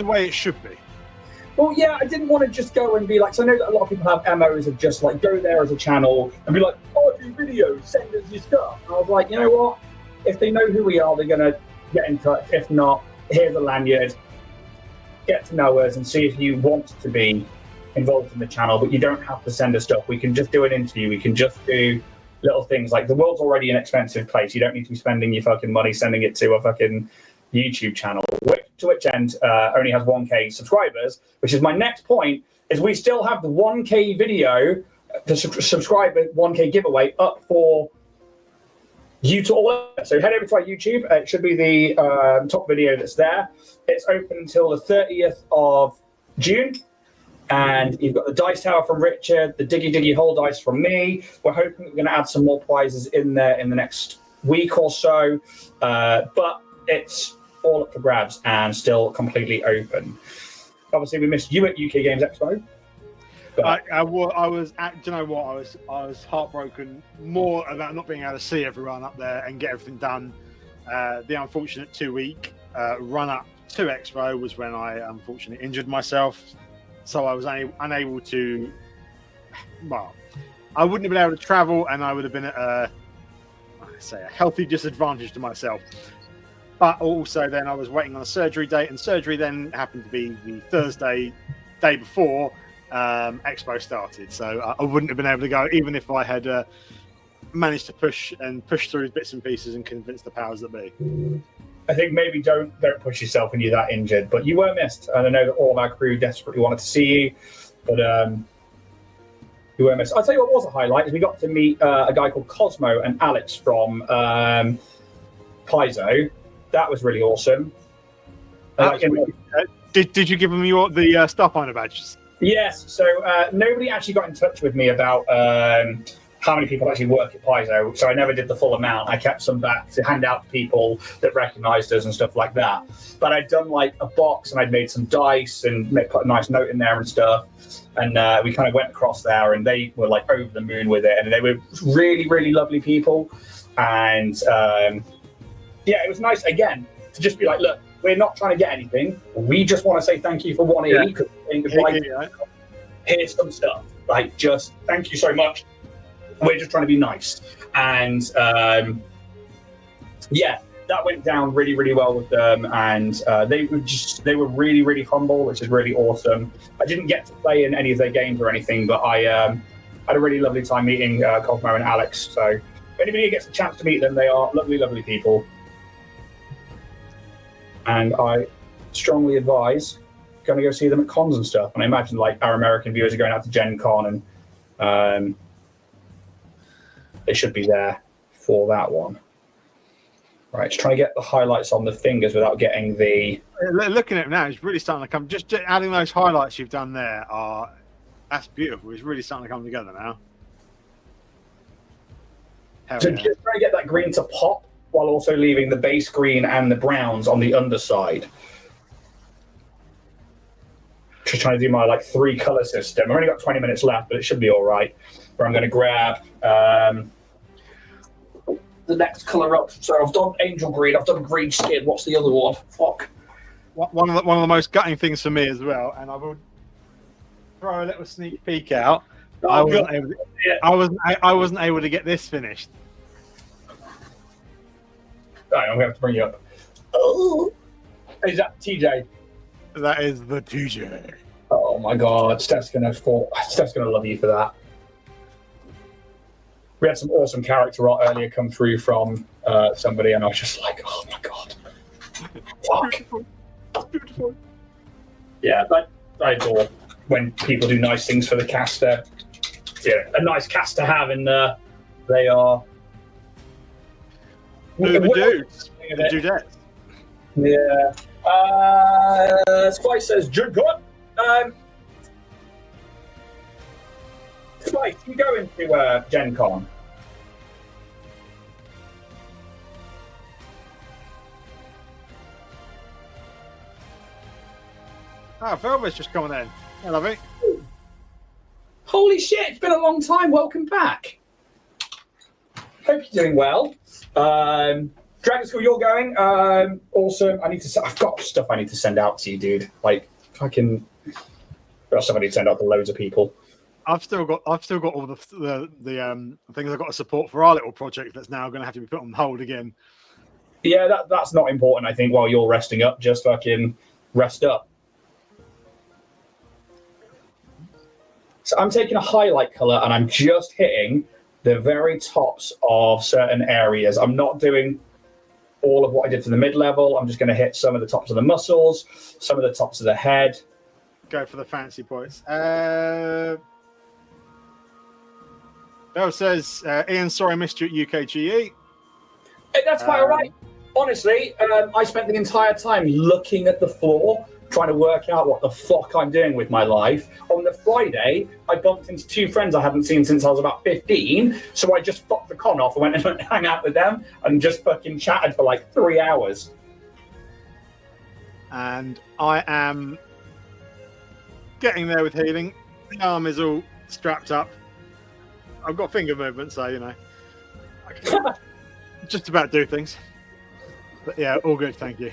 way it should be. Well, yeah, I didn't want to just go and be like, so I know that a lot of people have MOs of just like go there as a channel and be like, oh, do videos, send us your stuff. And I was like, you know what? If they know who we are, they're going to get in touch. If not, here's a lanyard. Get to know us and see if you want to be involved in the channel, but you don't have to send us stuff. We can just do an interview. We can just do little things like the world's already an expensive place. You don't need to be spending your fucking money sending it to a fucking YouTube channel, to which end only has 1K subscribers, which is my next point, is we still have the 1K video, the subscriber 1K giveaway up for you to all. So head over to our YouTube. It should be the top video that's there. It's open until the 30th of June. And you've got the dice tower from Richard, the Diggy Diggy Hole dice from me. We're hoping we're going to add some more prizes in there in the next week or so. But it's all up for grabs and still completely open. Obviously, we missed you at UK Games Expo. I was at, do you know what? I was heartbroken more about not being able to see everyone up there and get everything done. The unfortunate 2-week run up to Expo was when I unfortunately injured myself, so I was unable to. Well, I wouldn't have been able to travel, and I would have been at a healthy disadvantage to myself. But also, then I was waiting on a surgery date, and surgery then happened to be the Thursday day before Expo started. So I wouldn't have been able to go, even if I had managed to push through bits and pieces and convince the powers that be. I think maybe don't push yourself when you're that injured, but you were missed. And I know that all of our crew desperately wanted to see you, but you were missed. I'll tell you what was a highlight is we got to meet a guy called Cosmo and Alex from Paizo. That was really awesome. Did you give them the Starfinder badges? Yes. So nobody actually got in touch with me about how many people actually work at Paizo. So I never did the full amount. I kept some back to hand out to people that recognised us and stuff like that. But I'd done like a box and I'd made some dice and put a nice note in there and stuff. And we kind of went across there and they were like over the moon with it. And they were really, really lovely people. And yeah, it was nice, again, to just be like, look, we're not trying to get anything. We just want to say thank you for 180. Here's some stuff. Like, just thank you so much. We're just trying to be nice. And yeah, that went down really, really well with them. And they were really, really humble, which is really awesome. I didn't get to play in any of their games or anything, but I had a really lovely time meeting Cosmo and Alex. So if anybody gets a chance to meet them, they are lovely, lovely people. And I strongly advise going to go see them at cons and stuff. And I imagine like our American viewers are going out to Gen Con and they should be there for that one. Right, just trying to get the highlights on the fingers without getting the... Looking at it now, it's really starting to come... Just adding those highlights you've done there that's beautiful. It's really starting to come together now. So just trying to get that green to pop while also leaving the base green and the browns on the underside. just trying to do my like 3 color system. I've only got 20 minutes left, but it should be all right. Where I'm going to grab the next color up. So I've done angel green. I've done green skin. What's the other one? Fuck. One of the most gutting things for me as well, and I will throw a little sneak peek out. I wasn't able to get this finished. Right, I'm going to have to bring you up. Oh, is that TJ? That is the TJ. Oh my god, Steph's gonna love you for that. We had some awesome character art earlier come through from somebody, and I was just like, oh my god, fuck. It's beautiful. Yeah, but I adore when people do nice things for the caster. Yeah, a nice cast to have in there. They are. The dudettes. Yeah. Spice says, "Good God." Spice, you go into Gen Con. Velvet's just coming in. I love it. Holy shit! It's been a long time. Welcome back. Hope you're doing well. Dragon School, you're going. Awesome. I've got stuff I need to send out to you, dude. Like fucking. Or stuff I need to send out to loads of people. I've still got all the things I've got to support for our little project that's now going to have to be put on hold again. Yeah, that's not important. I think while you're resting up, just fucking rest up. So I'm taking a highlight color and I'm just hitting the very tops of certain areas. I'm not doing all of what I did for the mid-level. I'm just going to hit some of the tops of the muscles, some of the tops of the head. Go for the fancy points. Bell says, Ian, sorry I missed you at UKGE. Hey, that's quite all right. Honestly, I spent the entire time looking at the floor, trying to work out what the fuck I'm doing with my life. On the Friday, I bumped into 2 friends I hadn't seen since I was about 15, so I just fucked the con off and went and hung out with them and just fucking chatted for like 3 hours. And I am getting there with healing. The arm is all strapped up. I've got finger movement, so, you know, I can just about do things. But yeah, all good, thank you.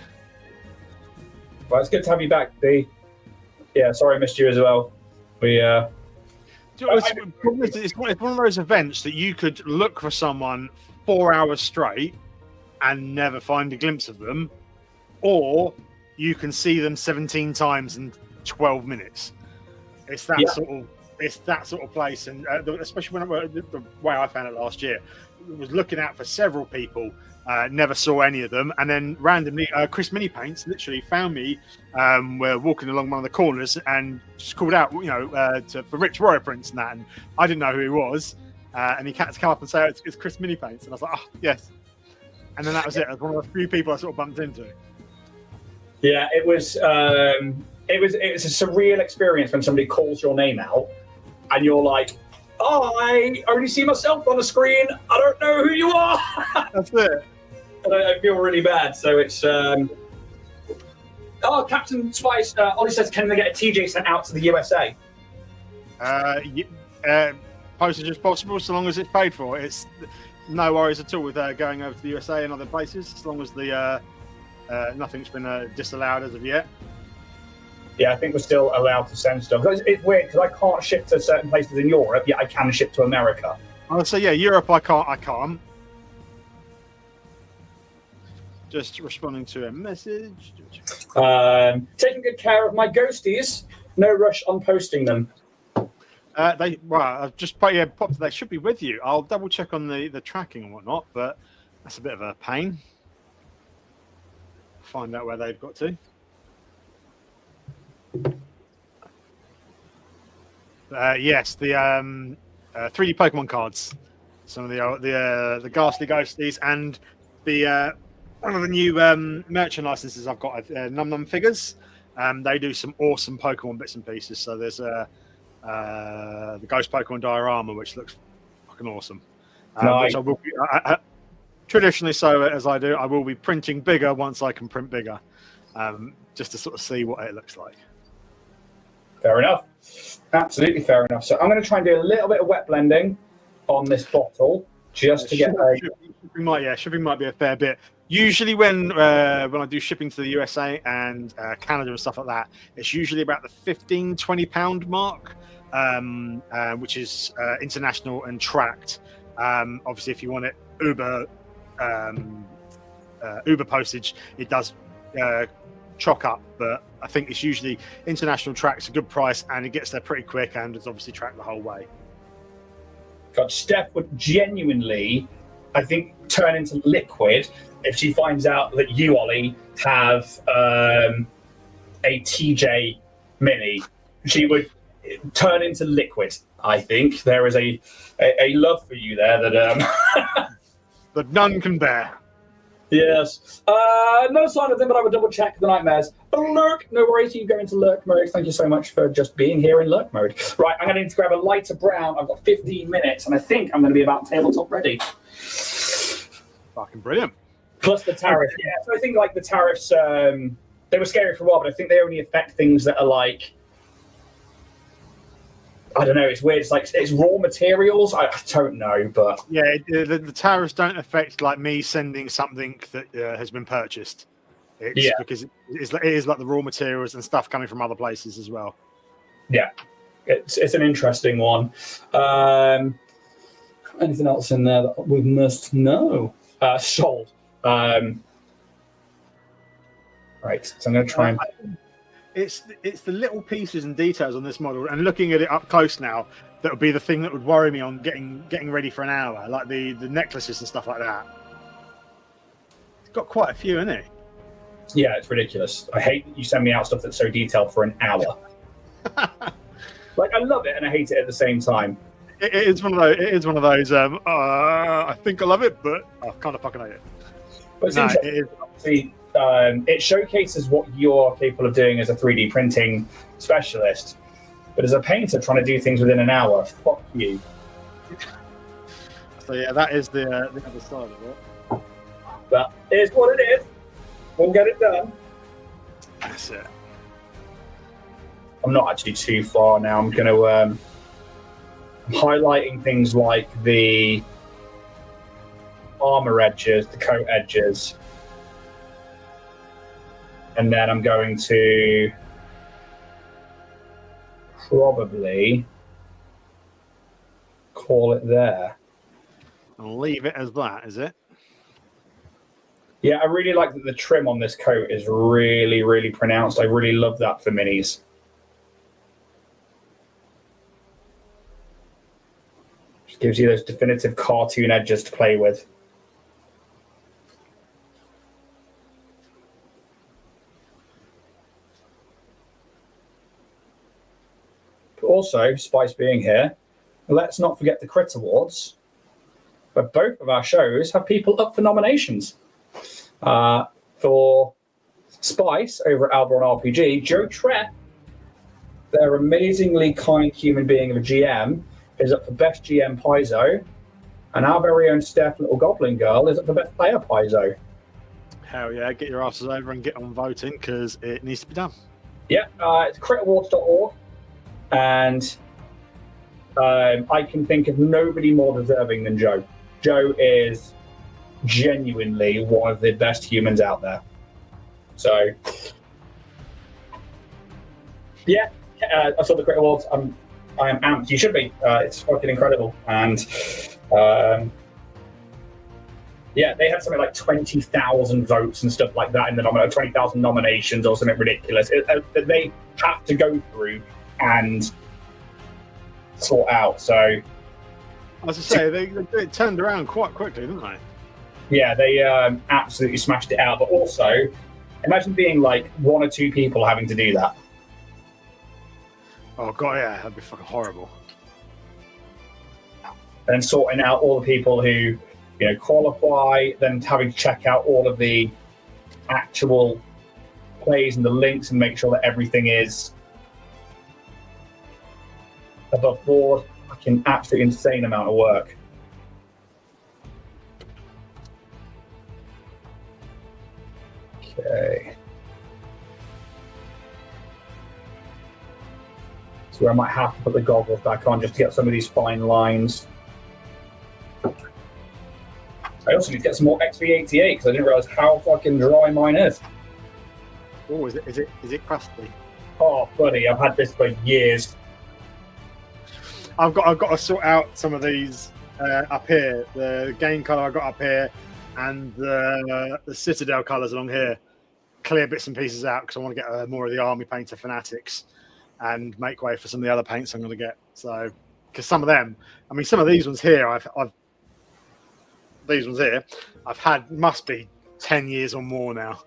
Well, it's good to have you back, D. Yeah, sorry I missed you as well. It's one of those events that you could look for someone 4 hours straight and never find a glimpse of them, or you can see them 17 times in 12 minutes. It's that sort of place, and especially the way I found it last year, was looking out for several people. Never saw any of them, and then randomly, Chris Mini Paints literally found me. We're walking along one of the corners and just called out, for Rich Royal Prince and that, and I didn't know who he was, and he had to come up and say, it's Chris Mini Paints, and I was like, oh yes, and then that was it. It was one of the few people I sort of bumped into. Yeah, it was a surreal experience when somebody calls your name out, and you're like, oh, I only see myself on the screen. I don't know who you are. That's it. And I feel really bad. So it's Captain Spice. Ollie says, can they get a TJ sent out to the USA? Postage as possible, so long as it's paid for. It's no worries at all with going over to the USA and other places, as long as the nothing's been disallowed as of yet. Yeah, I think we're still allowed to send stuff. It's weird because I can't ship to certain places in Europe, yet I can ship to America. Oh, so yeah, Europe I can't. Just responding to a message. Taking good care of my ghosties. No rush on posting them. I've just popped. They should be with you. I'll double check on the tracking and whatnot, but that's a bit of a pain. Find out where they've got to. Yes, the 3D Pokemon cards, some of the ghastly ghosties, and the one of the new merchant licenses I've got, Num Num figures. They do some awesome Pokemon bits and pieces. So there's the Ghost Pokemon diorama, which looks fucking awesome. Nice. Which I will be, traditionally, so as I do, I will be printing bigger once I can print bigger, just to sort of see what it looks like. Fair enough. Absolutely fair enough. So I'm going to try and do a little bit of wet blending on this bottle just to get shipping might be a fair bit. Usually when I do shipping to the USA and Canada and stuff like that, it's usually about the £15-20 mark, which is international and tracked. Obviously, if you want it Uber postage, it does chalk up, but I think it's usually international track's a good price, and it gets there pretty quick, and it's obviously tracked the whole way. God, Steph would genuinely, I think, turn into liquid if she finds out that you, Ollie, have a TJ Mini. She would turn into liquid. I think there is a love for you there that that none can bear. Yes. No sign of them, but I would double check the nightmares. Lurk, no worries. You go into lurk mode. Thank you so much for just being here in lurk mode. Right, I'm going to need to grab a lighter brown. I've got 15 minutes, and I think I'm going to be about tabletop ready. Fucking brilliant. Plus the tariff. Yeah, so I think like the tariffs, they were scary for a while, but I think they only affect things that are like, I don't know, it's weird. It's like it's raw materials. I don't know, but yeah, the tariffs don't affect like me sending something that has been purchased. It's because it is like the raw materials and stuff coming from other places as well. Yeah, it's an interesting one. Anything else in there that we must know? Sold. Right, so I'm going to try and. It's the little pieces and details on this model, and looking at it up close now, that would be the thing that would worry me on getting ready for an hour, like the necklaces and stuff like that. It's got quite a few in it. Yeah, it's ridiculous. I hate that you send me out stuff that's so detailed for an hour. Like, I love it and I hate it at the same time. It is one of those. It is one of those. I think I love it, but I kind of fucking hate it. But it's interesting. Obviously, it showcases what you're capable of doing as a 3D printing specialist. But as a painter trying to do things within an hour, fuck you. So yeah, that is the other side of it. But it is what it is. We'll get it done. That's it. I'm not actually too far now. I'm going to highlighting things like the armor edges, the coat edges. And then I'm going to probably call it there. I'll leave it as that, is it? Yeah, I really like that the trim on this coat is really, really pronounced. I really love that for minis. Just gives you those definitive cartoon edges to play with. But also, Spice being here, let's not forget the Crit Awards, where both of our shows have people up for nominations. For Spice over at Alborn RPG, Joe Trepp, their amazingly kind human being of a GM, is up for Best GM Paizo, and our very own Steph, Little Goblin Girl, is up for Best Player Paizo. Hell yeah, get your asses over and get on voting, because it needs to be done. Yeah, it's critawards.org, and I can think of nobody more deserving than Joe. Joe is genuinely one of the best humans out there. So, yeah, I saw the Crit Awards. I am amped. You should be. It's fucking incredible. And yeah, they had something like 20,000 votes and stuff like that in the 20,000 nominations or something ridiculous that they have to go through and sort out. So, as I say, they turned around quite quickly, didn't they? Yeah, they absolutely smashed it out. But also, imagine being like one or two people having to do that. Oh god, yeah, that'd be fucking horrible. And sorting out all the people who, qualify, then having to check out all of the actual plays and the links and make sure that everything is above board. Fucking absolutely insane amount of work. Okay. So I might have to put the goggles back on just to get some of these fine lines. I also need to get some more XV88 because I didn't realize how fucking dry mine is. Oh, is it crusty? Oh, buddy, I've had this for years. I've got to sort out some of these up here. The game colour I got up here, and the Citadel colours along here. Clear bits and pieces out because I want to get more of the Army Painter Fanatics, and make way for some of the other paints I'm going to get. So, because some of them, I mean, some of these ones here, I've had must be 10 years or more now.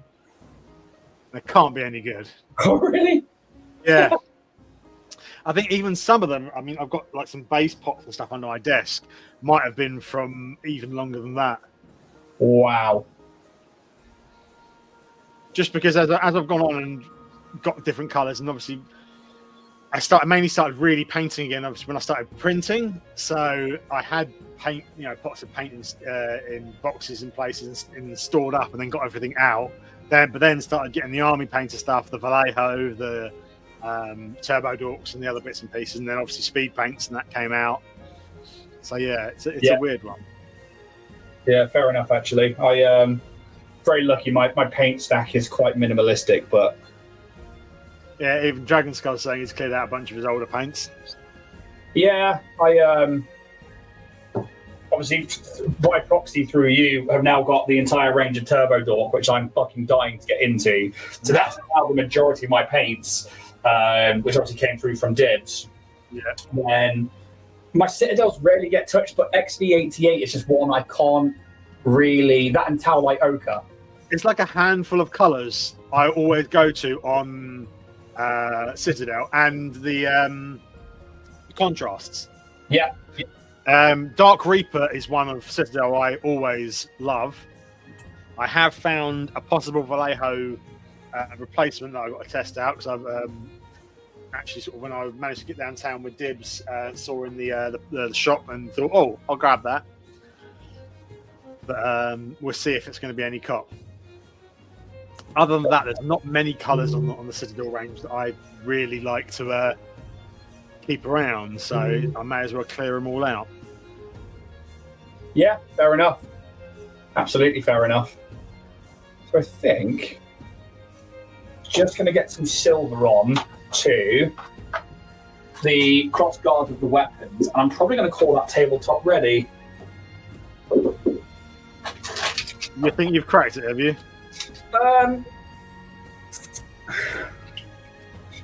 They can't be any good. Oh, really? Yeah. I think even some of them, I mean, I've got like some base pots and stuff under my desk, might have been from even longer than that. Wow. Just because as I've gone on and got different colours, and obviously I mainly started really painting again, obviously, when I started printing. So I had paint, pots of paint in boxes and places and stored up, and then got everything out. But then started getting the Army Painter stuff, the Vallejo, the Turbo Dorks, and the other bits and pieces, and then obviously speed paints, and that came out. So yeah, it's a weird one. Yeah, fair enough. Actually, I very lucky. My paint stack is quite minimalistic, but yeah, even Dragon Skull's saying he's cleared out a bunch of his older paints. Yeah, I obviously by proxy through you have now got the entire range of Turbo Dork, which I'm fucking dying to get into. So that's now the majority of my paints, which obviously came through from Dibs. Yeah. And my Citadels rarely get touched, but XV88 is just one I can't really. That and Towelite Ochre. It's like a handful of colours I always go to on Citadel, and the contrasts. Yeah. Dark Reaper is one of Citadel I always love. I have found a possible Vallejo replacement that I've got to test out, because I've actually sort of, when I managed to get downtown with Dibs, saw in the shop and thought, oh, I'll grab that. But we'll see if it's going to be any cop. Other than that, there's not many colours on the Citadel range that I really like to keep around, so I may as well clear them all out. Yeah, fair enough. Absolutely fair enough. So I think just going to get some silver on to the cross guard of the weapons, and I'm probably going to call that tabletop ready. You think you've cracked it, have you?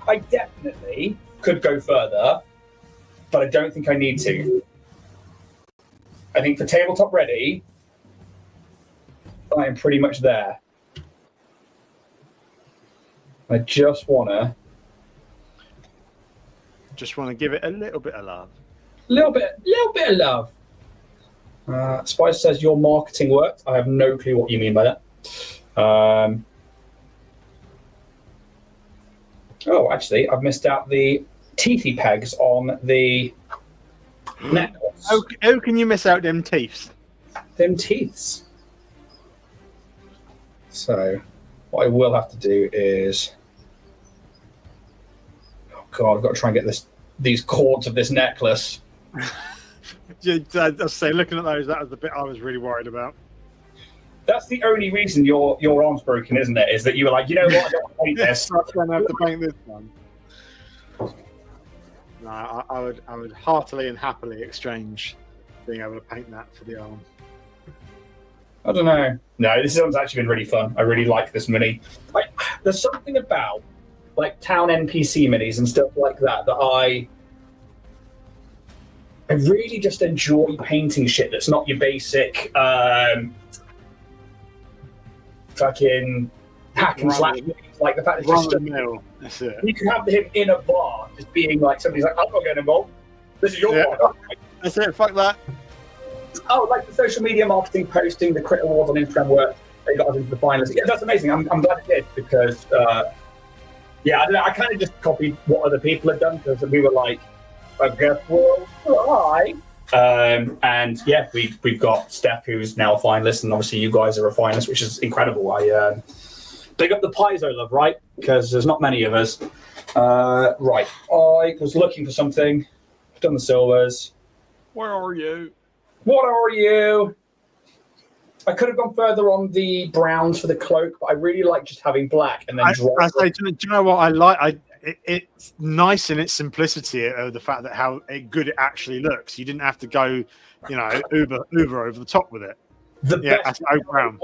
I definitely could go further, but I don't think I need to. I think for tabletop ready, I am pretty much there. I just want to give it a little bit of love. Little bit of love. Spice says your marketing worked. I have no clue what you mean by that. Oh, actually, I've missed out the teethy pegs on the necklace. How can you miss out them teeths? Them teeths. So, what I will have to do is... Oh, God, I've got to try and get these cords of this necklace. I'll say, looking at those, that was the bit I was really worried about. That's the only reason your arm's broken, isn't it? Is that you were like, you know what, I don't want to paint this. I'm going to have to paint this one. No, I would heartily and happily exchange being able to paint that for the arm. I don't know. No, this one's actually been really fun. I really like this mini. There's something about like town NPC minis and stuff like that I really just enjoy painting shit that's not your basic fucking hack and slash. Like the fact that that's it. You can have him in a bar just being like, somebody's like, I'm not getting involved. This is your bar. That's it. Fuck that. Oh, like the social media marketing, posting the Crit Awards on Instagram work. They got us into the finalists. Yeah, that's amazing. I'm glad it did because, yeah, I don't know. I kind of just copied what other people had done because we were like, I guess we'll try. And yeah, we've got Steph, who's now a finalist, and obviously you guys are a finalist, which is incredible. Big up the Paizo love, right? Because there's not many of us. Right. I was looking for something. I've done the silvers. Where are you? What are you? I could have gone further on the browns for the cloak, but I really like just having black and then I say, do you know what I like? It's nice in its simplicity of the fact that how good it actually looks. You didn't have to go, uber over the top with it. The best brown.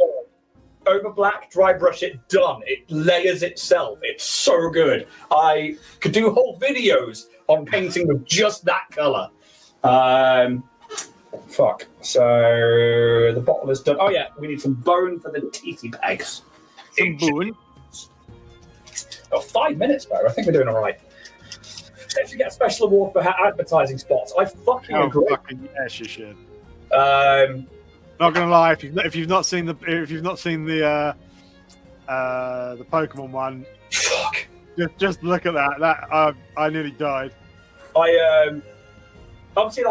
Over black, dry brush it, done. It layers itself. It's so good. I could do whole videos on painting with just that color. Fuck. So the bottle is done. Oh yeah, we need some bone for the teethy pegs. Some bone. Oh, 5 minutes, bro. I think we're doing all right. Let's get a special award for advertising spots. I fucking agree. Yes, you should. Not gonna lie, if you've not seen the Pokemon one, fuck. Just look at that. I nearly died. Obviously,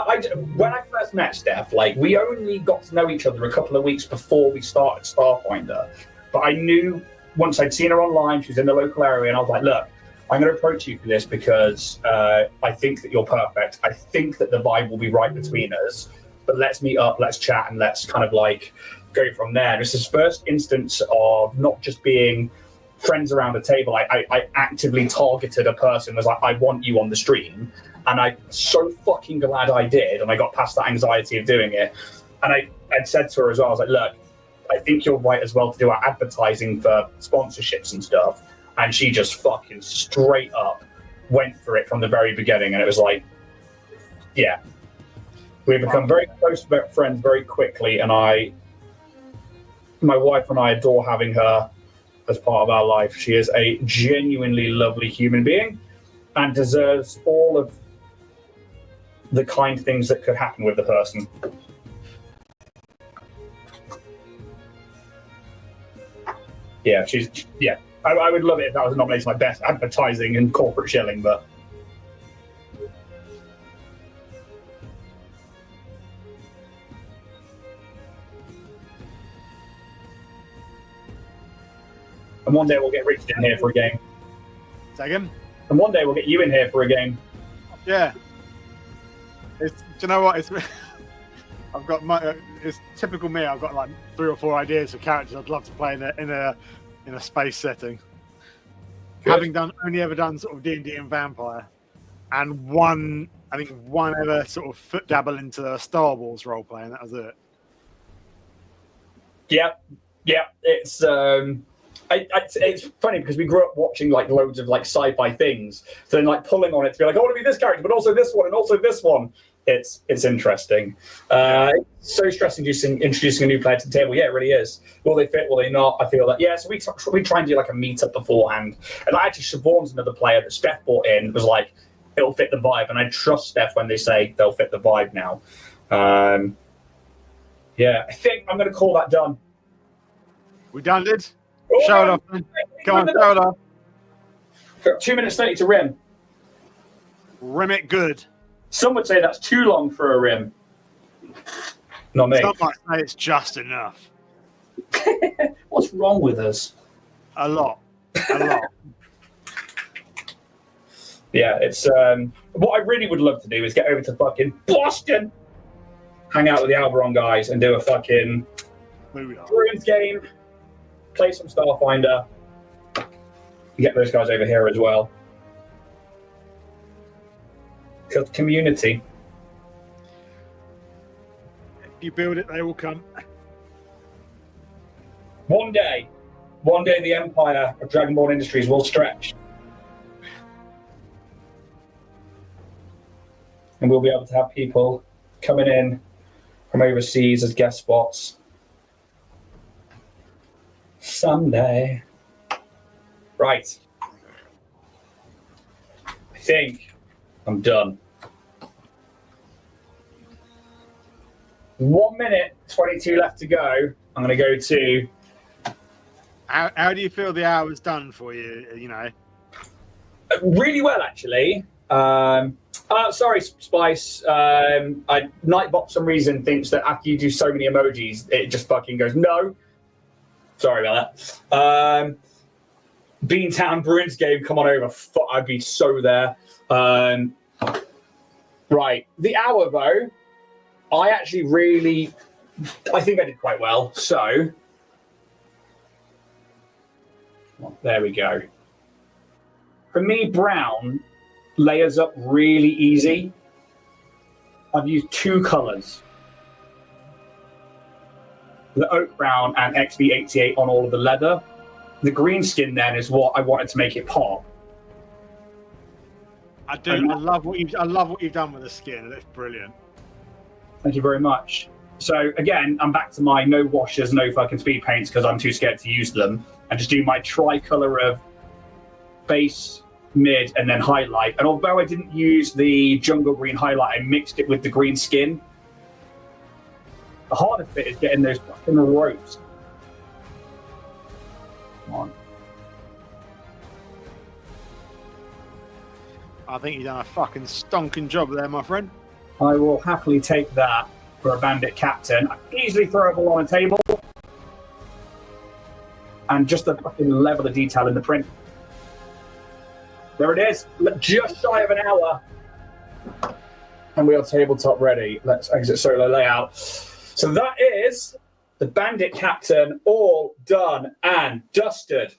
when I first met Steph, we only got to know each other a couple of weeks before we started Starfinder. But I knew once I'd seen her online, she was in the local area, and I was like, look, I'm going to approach you for this because I think that you're perfect. I think that the vibe will be right between us. But let's meet up, let's chat, and let's kind of go from there. And it's this first instance of not just being friends around a table. I actively targeted a person, was like, I want you on the stream. And I'm so fucking glad I did. And I got past that anxiety of doing it. And I'd said to her as well, I was like, look, I think you're right as well to do our advertising for sponsorships and stuff. And she just fucking straight up went for it from the very beginning. And it was like, yeah. We've become very close friends very quickly. And my wife and I adore having her as part of our life. She is a genuinely lovely human being and deserves all of the kind things that could happen with the person. Yeah, I would love it if that was nominated my best advertising and corporate shilling, but and one day we'll get Richard in here for a game. Second. And one day we'll get you in here for a game. Yeah. Do you know what? I've got it's typical me. I've got 3 or 4 ideas for characters I'd love to play in a space setting. Good. Having only ever done sort of D&D and Vampire, and one ever sort of foot dabble into Star Wars role playing. That was it. Yeah. It's it's funny because we grew up watching loads of sci-fi things, so then pulling on it to be I want to be this character, but also this one and also this one. It's interesting. It's so stressing introducing a new player to the table. Yeah, it really is. Will they fit? Will they not? I feel that. Yeah, so we try and do a meetup beforehand. And actually, Siobhan's another player that Steph brought in was it'll fit the vibe, and I trust Steph when they say they'll fit the vibe now. Yeah, I think I'm going to call that done. We done it. Show it off. Go on, show it off. Got 2 minutes 30 to rim. Rim it good. Some would say that's too long for a rim. Not me. Some might say it's just enough. What's wrong with us? A lot. Yeah, it's what I really would love to do is get over to fucking Boston, hang out with the Alberon guys, and do a fucking Bruins game, play some Starfinder, and get those guys over here as well. Because community. If you build it, they will come. One day the empire of Dragonborn Industries will stretch. And we'll be able to have people coming in from overseas as guest spots. Someday. Right. I think I'm done. 1 minute, 22 left to go. I'm going to go to... How do you feel the hour's done for you, Really well, actually. Sorry, Spice. Nightbot, for some reason, thinks that after you do so many emojis, it just fucking goes, no. Sorry about that. Beantown Bruins game, come on over. I'd be so there. Right. The hour, though, I think I did quite well. So, there we go. For me, brown layers up really easy. I've used 2 colours. The oak brown and XB88 on all of the leather. The green skin then is what I wanted to make it pop. I do. I love what you've done with the skin. It looks brilliant. Thank you very much. So again, I'm back to my no washers, no fucking speed paints because I'm too scared to use them, and just do my tricolour of base, mid, and then highlight. And although I didn't use the jungle green highlight, I mixed it with the green skin. The hardest bit is getting those fucking ropes. Come on. I think you've done a fucking stonking job there, my friend. I will happily take that for a bandit captain. Easily throwable on a table. And just the fucking level of detail in the print. There it is. Just shy of an hour. And we are tabletop ready. Let's exit solo layout. So that is the bandit captain all done and dusted.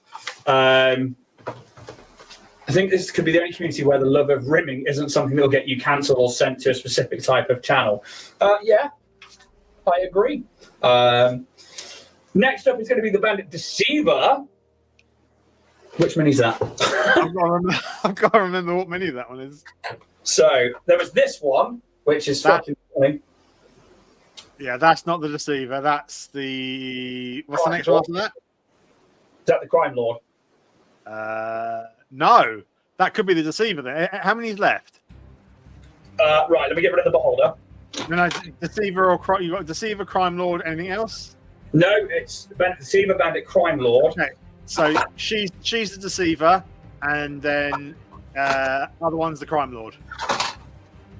I think this could be the only community where the love of rimming isn't something that will get you cancelled or sent to a specific type of channel. Yeah, I agree. Next up is going to be the Bandit Deceiver. Which mini's that? I've got to remember what mini that one is. So there was this one, which is fucking funny. Yeah, that's not the Deceiver. That's the... What's the next one after that? Is that the Crime Lord? No, that could be the Deceiver then. How many's left? Right, let me get rid of the beholder. No, Deceiver or Crime. You got Deceiver, Crime Lord, anything else? No, it's Bandit Deceiver, Bandit Crime Lord. Okay, so she's the Deceiver, and then other one's the Crime Lord.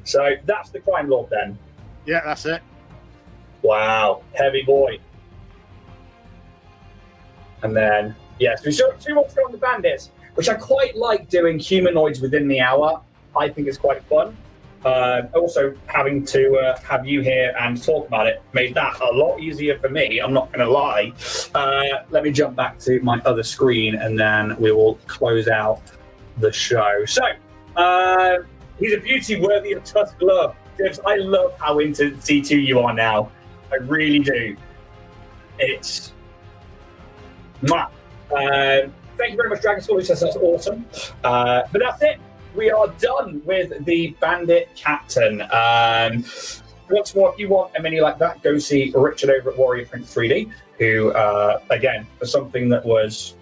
So that's the Crime Lord then. Yeah, that's it. Wow, heavy boy. And then yes, we saw 2 more to go on the bandits, which I quite like doing humanoids within the hour. I think it's quite fun. Also, having to have you here and talk about it made that a lot easier for me. I'm not going to lie. Let me jump back to my other screen and then we will close out the show. So, he's a beauty worthy of Tusk love. Dibs, I love how into C2 you are now. I really do. It's... Thank you very much, Dragon School. That's awesome. But that's it. We are done with the Bandit Captain. Once more, if you want a mini like that, go see Richard over at Warrior Prince 3D, who, again, for something that was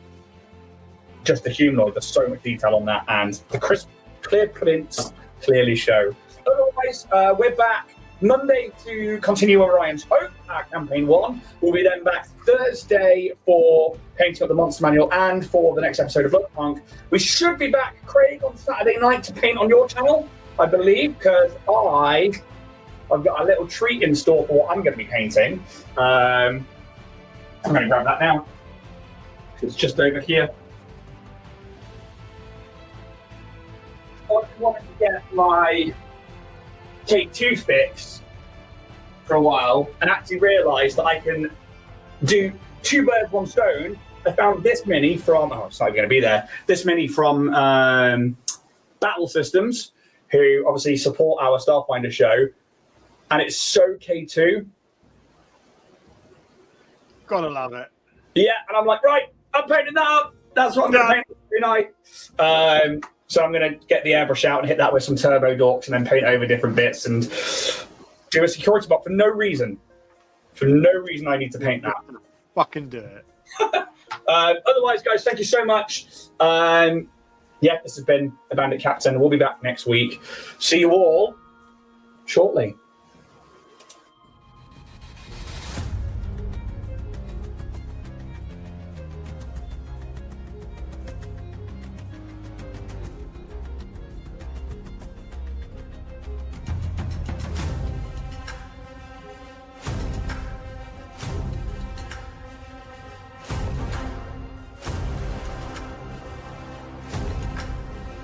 just a humanoid, there's so much detail on that, and the crisp, clear prints clearly show. Otherwise, we're back Monday to continue Orion's Hope, our campaign 1. We'll be then back Thursday for painting up the monster manual and for the next episode of Bloodpunk. We should be back, Craig, on Saturday night to paint on your channel, I believe, because I've got a little treat in store for what I'm going to be painting. I'm going to grab that now. It's just over here. I wanted to get my K2 fix for a while and actually realised that I can do 2 birds, 1 stone. I found this mini from, it's not even going to be there, this mini from Battle Systems, who obviously support our Starfinder show, and it's so K2. Gotta love it. Yeah, and I'm like, right, I'm painting that up. That's what I'm going to paint every night. So I'm going to get the airbrush out and hit that with some turbo dorks and then paint over different bits and do a security box for no reason. For no reason I need to paint that. Fucking do it. Otherwise, guys, thank you so much. Yeah, this has been the Bandit Captain. We'll be back next week. See you all shortly.